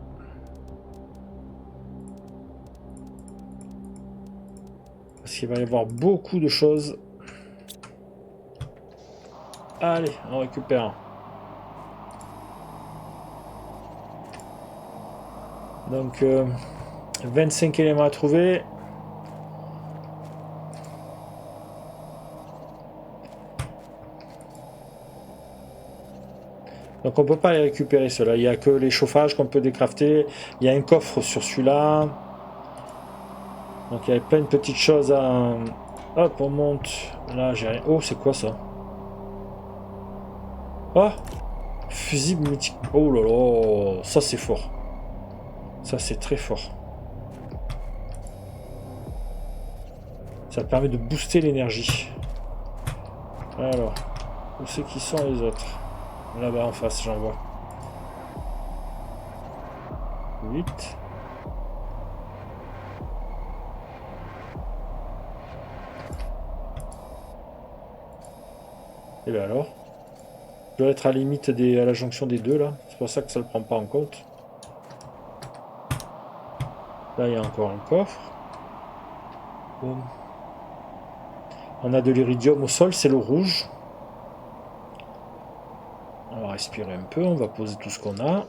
Parce qu'il va y avoir beaucoup de choses. Allez, on récupère. Donc, 25 éléments à trouver. Donc on peut pas les récupérer ceux-là. Il n'y a que les chauffages qu'on peut décrafter. Il y a un coffre sur celui-là. Donc il y a plein de petites choses à... Hop, on monte. Là, j'ai rien. Oh, c'est quoi ça? Oh, fusible mythique. Oh là là, ça c'est fort. Ça c'est très fort. Ça permet de booster l'énergie. Alors, où c'est qui sont les autres? Là-bas en face, j'en vois. 8. Et bien alors? Je dois être à la limite à la jonction des deux là. C'est pour ça que ça ne le prend pas en compte. Là, il y a encore un coffre. Boum. On a de l'iridium au sol, c'est le rouge. On va respirer un peu, on va poser tout ce qu'on a.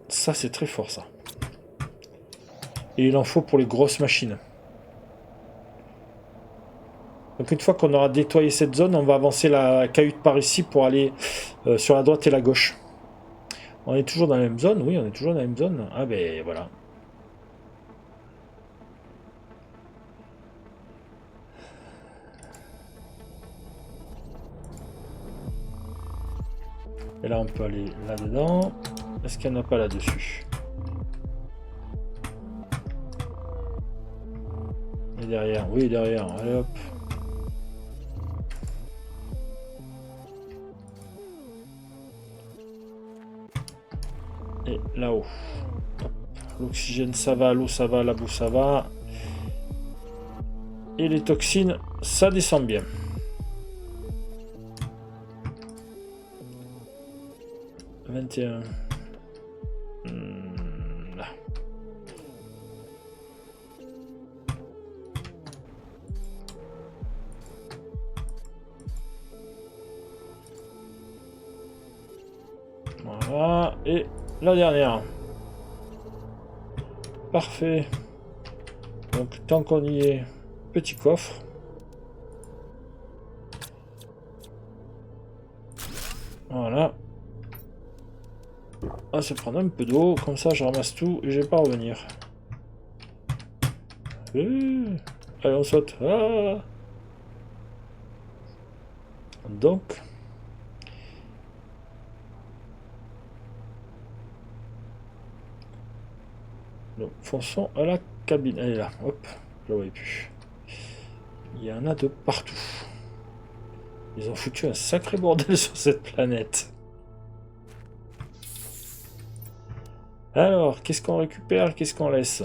Ça, c'est très fort, ça. Et il en faut pour les grosses machines. Donc une fois qu'on aura nettoyé cette zone, on va avancer la cahute par ici pour aller sur la droite et la gauche. On est toujours dans la même zone? Oui, on est toujours dans la même zone. Ah ben voilà. Et là, on peut aller là-dedans. Est-ce qu'il n'y en a pas là-dessus? Et derrière? Oui, derrière. Allez hop. Et là-haut. L'oxygène, ça va. L'eau, ça va. La boue, ça va. Et les toxines, ça descend bien. « 21. Là. Voilà. Et la dernière. Parfait. Donc, tant qu'on y est, petit coffre. Voilà. On va se prendre un peu d'eau, comme ça je ramasse tout et je vais pas revenir. Allez, on saute. Ah. Donc, fonçons à la cabine. Elle est là, hop, je la voyais plus. Il y en a de partout. Ils ont foutu un sacré bordel sur cette planète. Alors, qu'est-ce qu'on récupère, qu'est-ce qu'on laisse?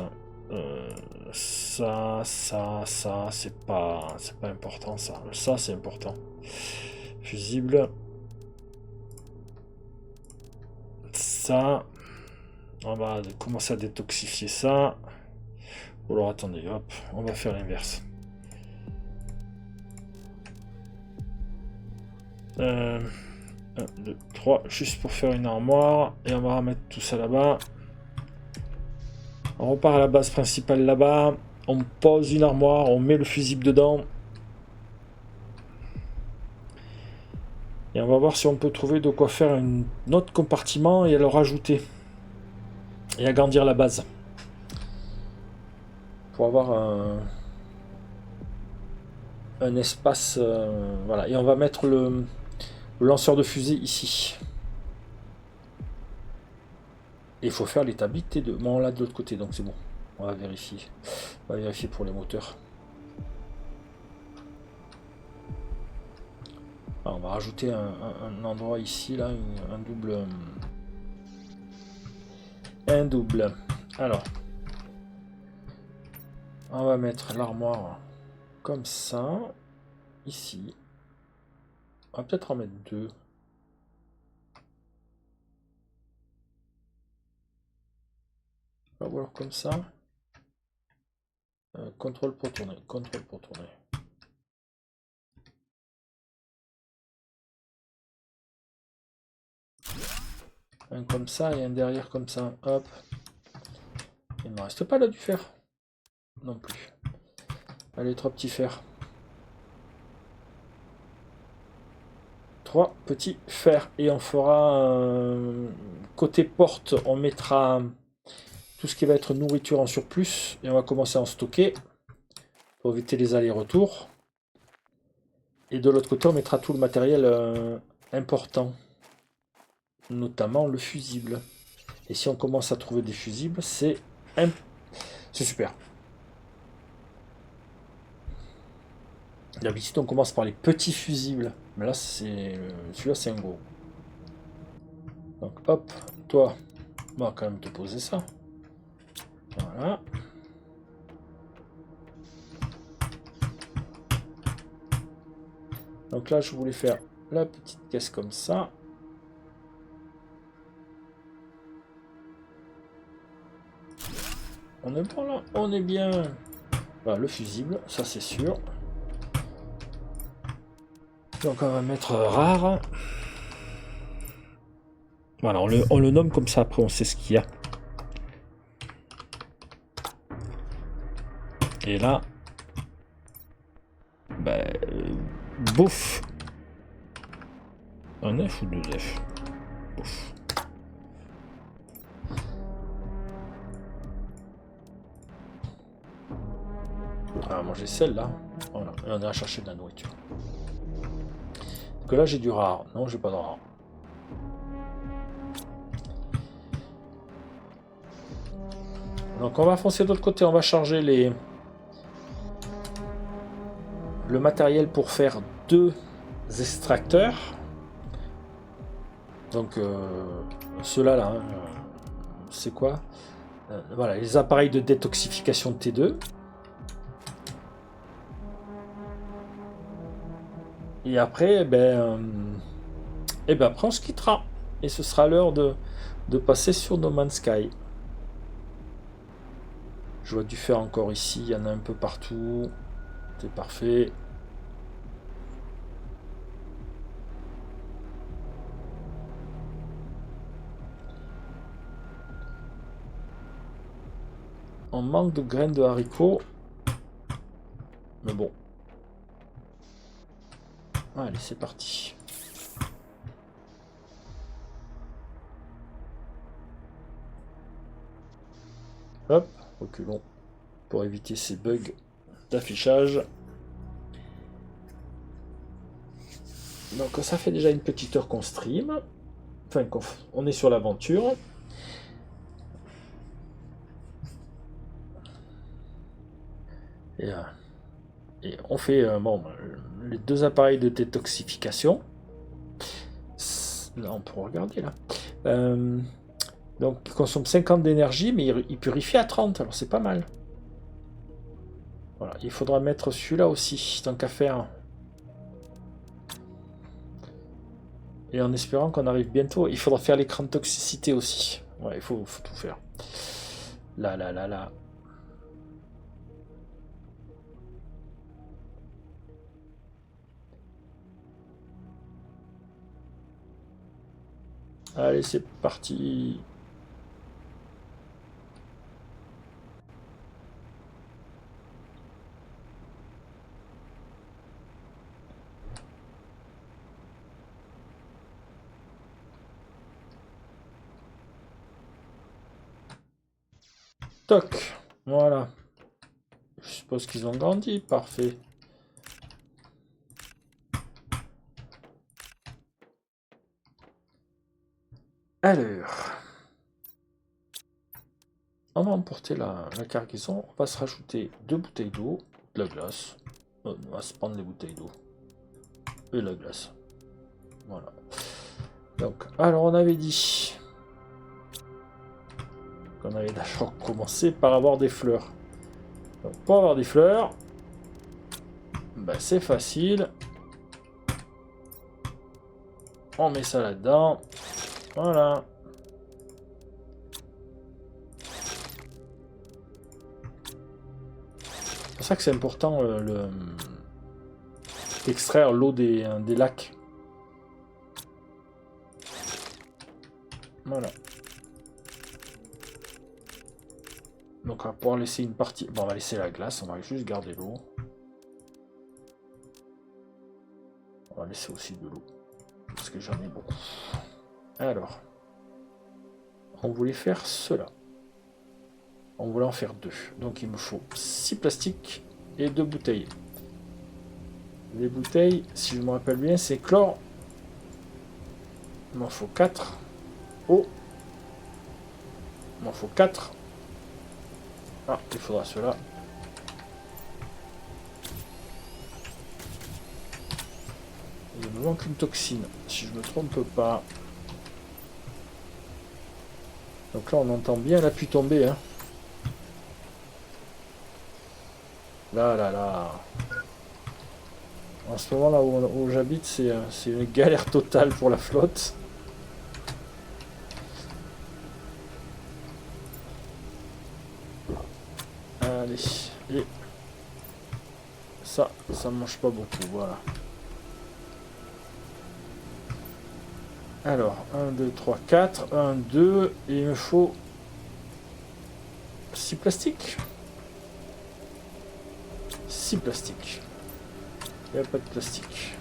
Ça, c'est pas important ça. Ça, c'est important. Fusible. Ça. On va commencer à détoxifier ça. Alors attendez, hop, on va faire l'inverse. 1, 2, 3, juste pour faire une armoire. Et on va remettre tout ça là-bas. On repart à la base principale là-bas. On pose une armoire, on met le fusible dedans. Et on va voir si on peut trouver de quoi faire un autre compartiment et à le rajouter. Et agrandir la base. Pour avoir un espace... voilà. Et on va mettre le lanceur de fusée ici. Et il faut faire l'établi T2. Bon, on l'a de l'autre côté, donc c'est bon. On va vérifier. On va vérifier pour les moteurs. Alors, on va rajouter un endroit ici, là, un double... Un double. Alors, on va mettre l'armoire comme ça, ici. On va peut-être en mettre deux. On va voir comme ça. Contrôle pour tourner, contrôle pour tourner. Un comme ça et un derrière comme ça. Hop. Il ne me reste pas là du fer. Non plus. Allez, 3 petits fers. 3 petits fers. Et on fera côté porte, on mettra tout ce qui va être nourriture en surplus. Et on va commencer à en stocker pour éviter les allers-retours. Et de l'autre côté, on mettra tout le matériel important. Notamment le fusible. Et si on commence à trouver des fusibles, c'est super. D'habitude, on commence par les petits fusibles. Mais là, celui-là, c'est un gros. Donc, hop, toi, on va quand même te poser ça. Voilà. Donc là, je voulais faire la petite caisse comme ça. On est bon là, on est bien. Voilà, le fusible, ça c'est sûr. Donc on va mettre rare. Voilà, on le nomme comme ça, après on sait ce qu'il y a. Et là, bah, bouffe. Un F ou deux F? Bouffe. On va manger celle-là. Voilà, et on ira chercher de la nourriture. Parce que là j'ai du rare. Non, j'ai pas de rare. Donc on va foncer de l'autre côté, on va charger le matériel pour faire 2 extracteurs. Donc ceux-là, là, hein, c'est quoi? Voilà, les appareils de détoxification de T2. Et après, après on se quittera. Et ce sera l'heure de passer sur No Man's Sky. Je vois du fer encore ici, il y en a un peu partout. C'est parfait. On manque de graines de haricots. Mais bon. Allez, c'est parti. Hop, reculons pour éviter ces bugs d'affichage. Donc ça fait déjà une petite heure qu'on stream. Enfin, on est sur l'aventure. Et on fait les 2 appareils de détoxification. Là, on peut regarder là. Donc, il consomme 50 d'énergie, mais il purifie à 30, alors c'est pas mal. Voilà, il faudra mettre celui-là aussi, tant qu'à faire. Et en espérant qu'on arrive bientôt, il faudra faire l'écran de toxicité aussi. Ouais, il faut tout faire. Là. Allez, c'est parti. Toc, voilà. Je suppose qu'ils ont grandi, parfait. Alors, on va emporter la cargaison. On va se rajouter 2 bouteilles d'eau, de la glace. On va se prendre les bouteilles d'eau et la glace. Voilà. Donc, alors on avait dit qu'on avait d'abord commencé par avoir des fleurs. Donc, pour avoir des fleurs, c'est facile. On met ça là-dedans. Voilà. C'est pour ça que c'est important extraire l'eau des lacs. Voilà. Donc on va pouvoir laisser une partie. Bon, on va laisser la glace, on va juste garder l'eau. On va laisser aussi de l'eau. Parce que j'en ai beaucoup. Alors. On voulait faire cela. On voulait en faire 2. Donc il me faut 6 plastiques et 2 bouteilles. Les bouteilles, si je me rappelle bien, c'est chlore. Il m'en faut 4. Oh. Il m'en faut 4. Ah, il faudra cela. Il me manque une toxine, si je ne me trompe pas. Donc là, on entend bien la pluie tomber. Hein. Là. En ce moment là où j'habite, c'est une galère totale pour la flotte. Allez, et ça mange pas beaucoup, voilà. Alors, 1, 2, 3, 4, 1, 2, et il me faut 6 plastiques. 6 plastiques. Il n'y a pas de plastique.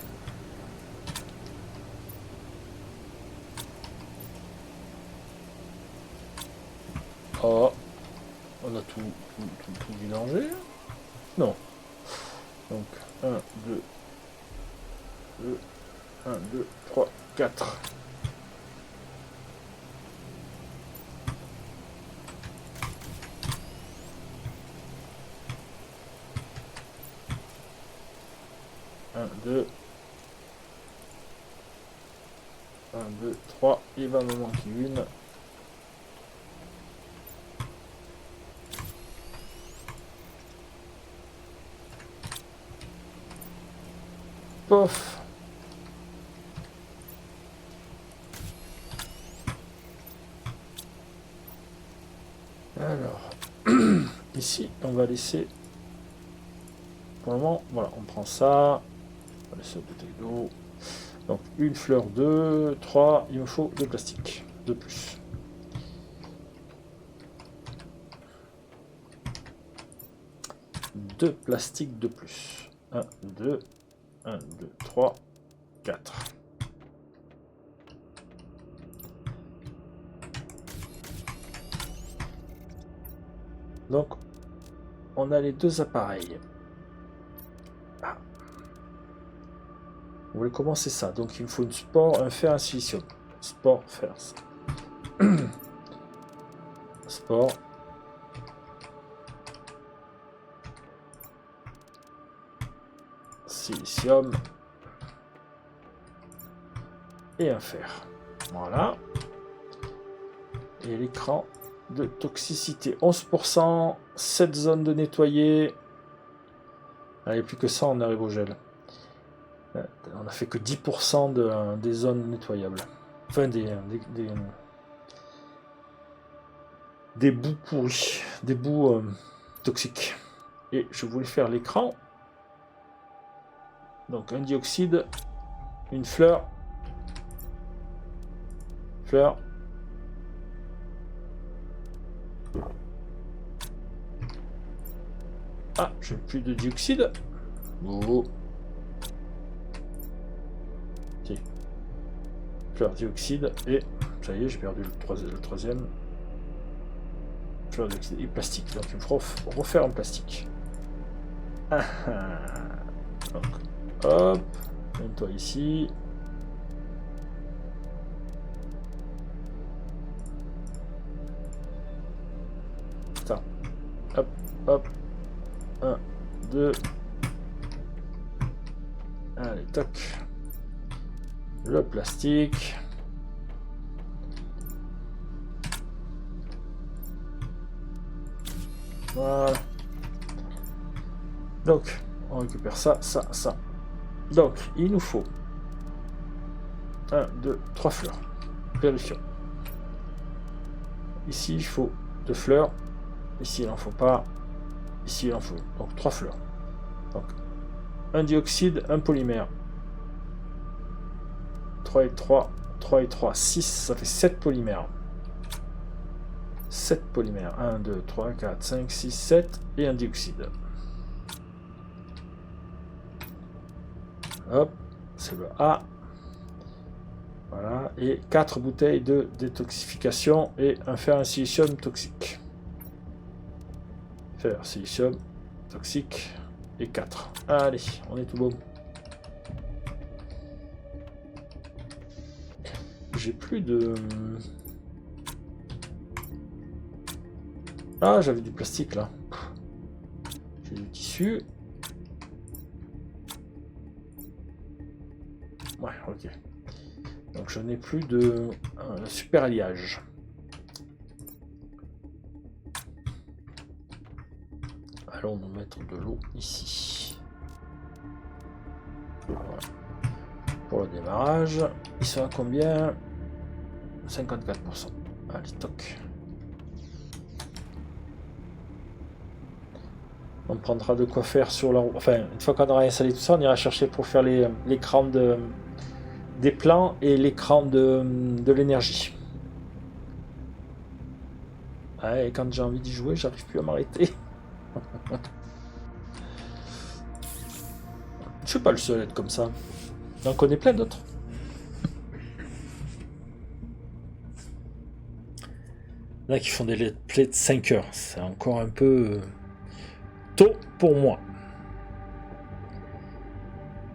Oh, on a tout mélangé. Non. Donc, 1, 2, 2, 1, 2, 3, 4. Un, deux, 1, 2, 3. Il va me manquer une. Pof. Alors, ici, on va laisser... Pour le moment, voilà, on prend ça. On va laisser la bouteille d'eau. Donc, une fleur, 2, 3. Il me faut 2 plastiques. De plus. Deux plastiques de plus. 1, 2, 1, 2, 3, 4. Donc, on a les deux appareils. Ah. On voulait commencer ça. Donc, il me faut une sport, un fer, un silicium. Sport, fer. Sport. Silicium. Et un fer. Voilà. Et l'écran de toxicité 11%, 7 zones de nettoyer. Allez, plus que ça, on arrive au gel. On a fait que 10% des zones nettoyables. Enfin, des bouts pourris, des bouts toxiques. Et je voulais faire l'écran. Donc un dioxyde, une fleur. Fleur. Ah, j'ai plus de dioxyde. Oh. Okay. Fleur, dioxyde, et ça y est, j'ai perdu le troisième. Fleur, dioxyde et plastique. Donc il me faut refaire en plastique. Ah, ah. Donc, hop, mets-toi ici. Ça. Hop, hop. 1, 2. Allez, toc. Le plastique. Voilà. Donc, on récupère ça, ça, ça. Donc, il nous faut 1, 2, 3 fleurs. Vérifions. Ici, il faut 2 fleurs. Ici, il n'en faut pas. Ici, il en faut. Donc, 3 fleurs. Donc, un dioxyde, un polymère. 3 et 3. 3 et 3, 6. Ça fait 7 polymères. 7 polymères. 1, 2, 3, 4, 5, 6, 7. Et un dioxyde. Hop. C'est le A. Voilà. Et 4 bouteilles de détoxification et un fer, un silicium toxique. Fer, silicium toxique. Et 4. Allez, on est tout bon. J'ai plus de... Ah, j'avais du plastique là. J'ai du tissu. Ouais, ok. Donc je n'ai plus de super alliage. Allons nous mettre de l'eau ici. Pour le démarrage, ils sont à combien? 54%. Allez, toc. On prendra de quoi faire sur la... Enfin, une fois qu'on aura installé tout ça, on ira chercher pour faire l'écran des plans et l'écran de l'énergie. Ouais, et quand j'ai envie d'y jouer, j'arrive plus à m'arrêter. Je suis pas le seul à être comme ça. J'en connais plein d'autres. Il y en a qui font des let's play de 5 heures. C'est encore un peu tôt pour moi.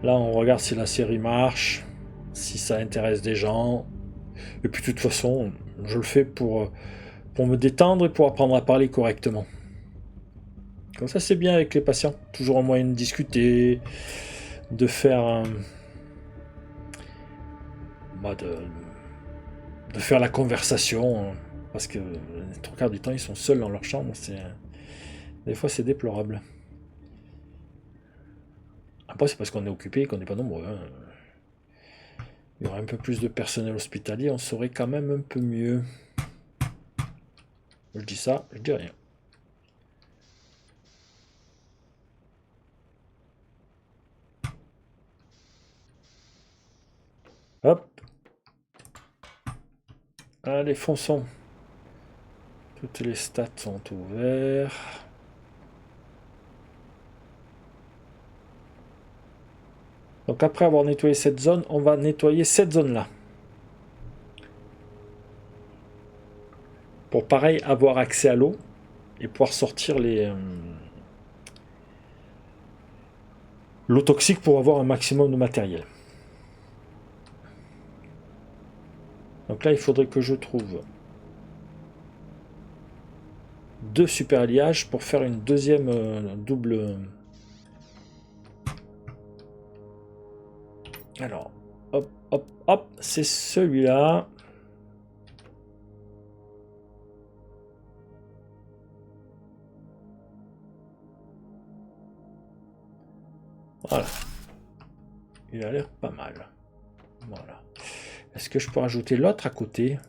Là, on regarde si la série marche, si ça intéresse des gens. Et puis, de toute façon, je le fais pour me détendre et pour apprendre à parler correctement. Comme ça, c'est bien avec les patients. Toujours un moyen de discuter, de faire de faire la conversation. Parce que les trois quarts du temps, ils sont seuls dans leur chambre. Des fois, c'est déplorable. Après, c'est parce qu'on est occupé et qu'on n'est pas nombreux. Hein. Il y aurait un peu plus de personnel hospitalier, on saurait quand même un peu mieux. Je dis ça, je dis rien. Hop. Allez, fonçons. Toutes les stats sont ouvertes. Donc après avoir nettoyé cette zone, on va nettoyer cette zone-là. Pour pareil, avoir accès à l'eau et pouvoir sortir l'eau toxique pour avoir un maximum de matériel. Donc là, il faudrait que je trouve 2 super alliages pour faire une deuxième double... Alors, hop, hop, hop, c'est celui-là. Voilà. Il a l'air pas mal. Voilà. Est-ce que je peux rajouter l'autre à côté?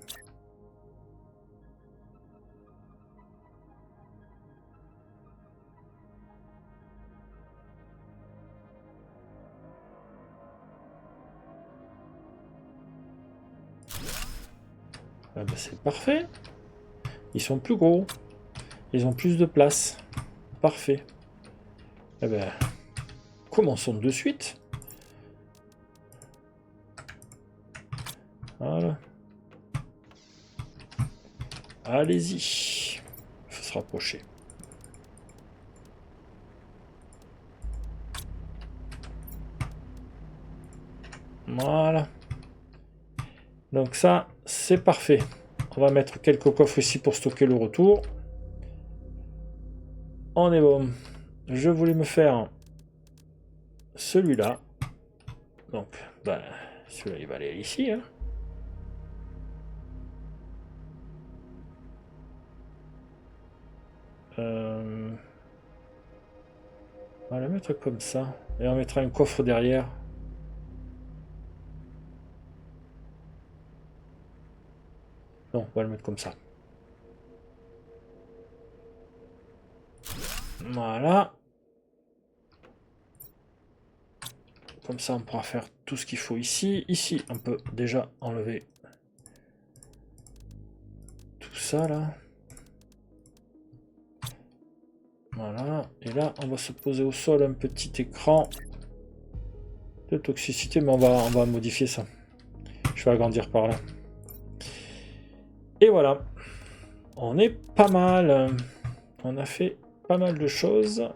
Ah ben c'est parfait. Ils sont plus gros. Ils ont plus de place. Parfait. Eh ben, commençons de suite. Voilà. Allez-y. Il faut se rapprocher. Voilà. Donc ça, c'est parfait. On va mettre quelques coffres ici pour stocker le retour. On est bon. Je voulais me faire celui-là. Donc, ben, celui-là, il va aller ici. Hein. On va le mettre comme ça. Et on mettra un coffre derrière. Non, on va le mettre comme ça. Voilà. Comme ça, on pourra faire tout ce qu'il faut ici. Ici, on peut déjà enlever tout ça, là. Voilà. Et là, on va se poser au sol un petit écran de toxicité, mais on va modifier ça. Je vais agrandir par là. Et voilà. On est pas mal. On a fait pas mal de choses.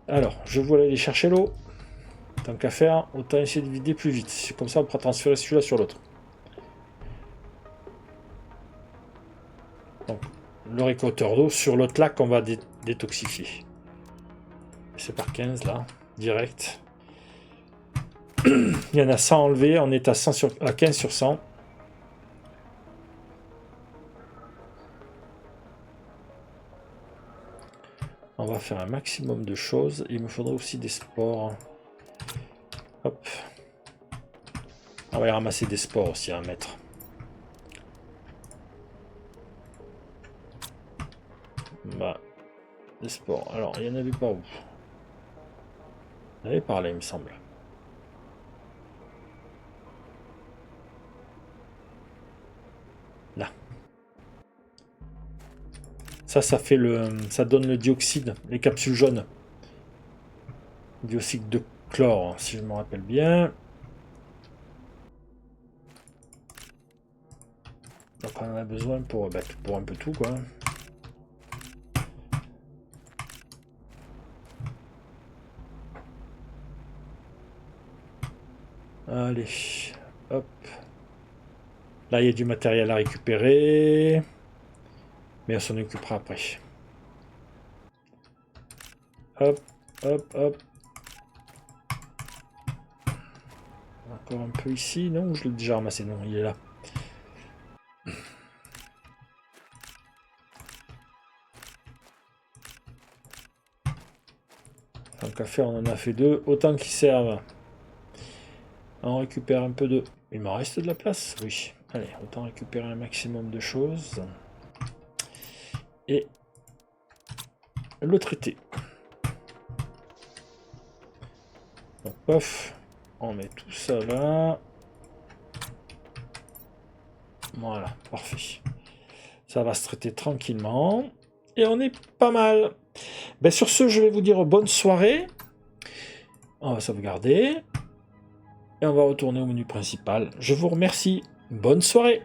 Alors, je voulais aller chercher l'eau. Tant qu'à faire, autant essayer de vider plus vite. Comme ça, on pourra transférer celui-là sur l'autre. Donc, le récolteur d'eau sur l'autre lac, on va détoxifier. C'est par 15 là, direct. Il y en a 100 enlevés, on est à 15 sur 100. On va faire un maximum de choses. Il me faudrait aussi des spores. Hop. On va aller ramasser des spores aussi à mettre. Bah, des spores. Alors, il y en avait pas où? Il y en avait par là, il me semble. Là. Ça fait ça donne le dioxyde, les capsules jaunes. Dioxyde de chlore, si je me rappelle bien. Donc on en a besoin pour un peu tout, quoi. Allez, hop. Là, il y a du matériel à récupérer. Mais on s'en occupera après. Hop, hop, hop. Encore un peu ici, non? Je l'ai déjà ramassé, non, il est là. Tant qu'à faire, on en a fait 2. Autant qu'ils servent. On récupère un peu de... Il m'en reste de la place? Oui. Allez, autant récupérer un maximum de choses. Et le traiter. Donc, pof. On met tout ça là. Voilà, parfait. Ça va se traiter tranquillement. Et on est pas mal. Ben, sur ce, je vais vous dire bonne soirée. On va sauvegarder. Et on va retourner au menu principal. Je vous remercie. Bonne soirée.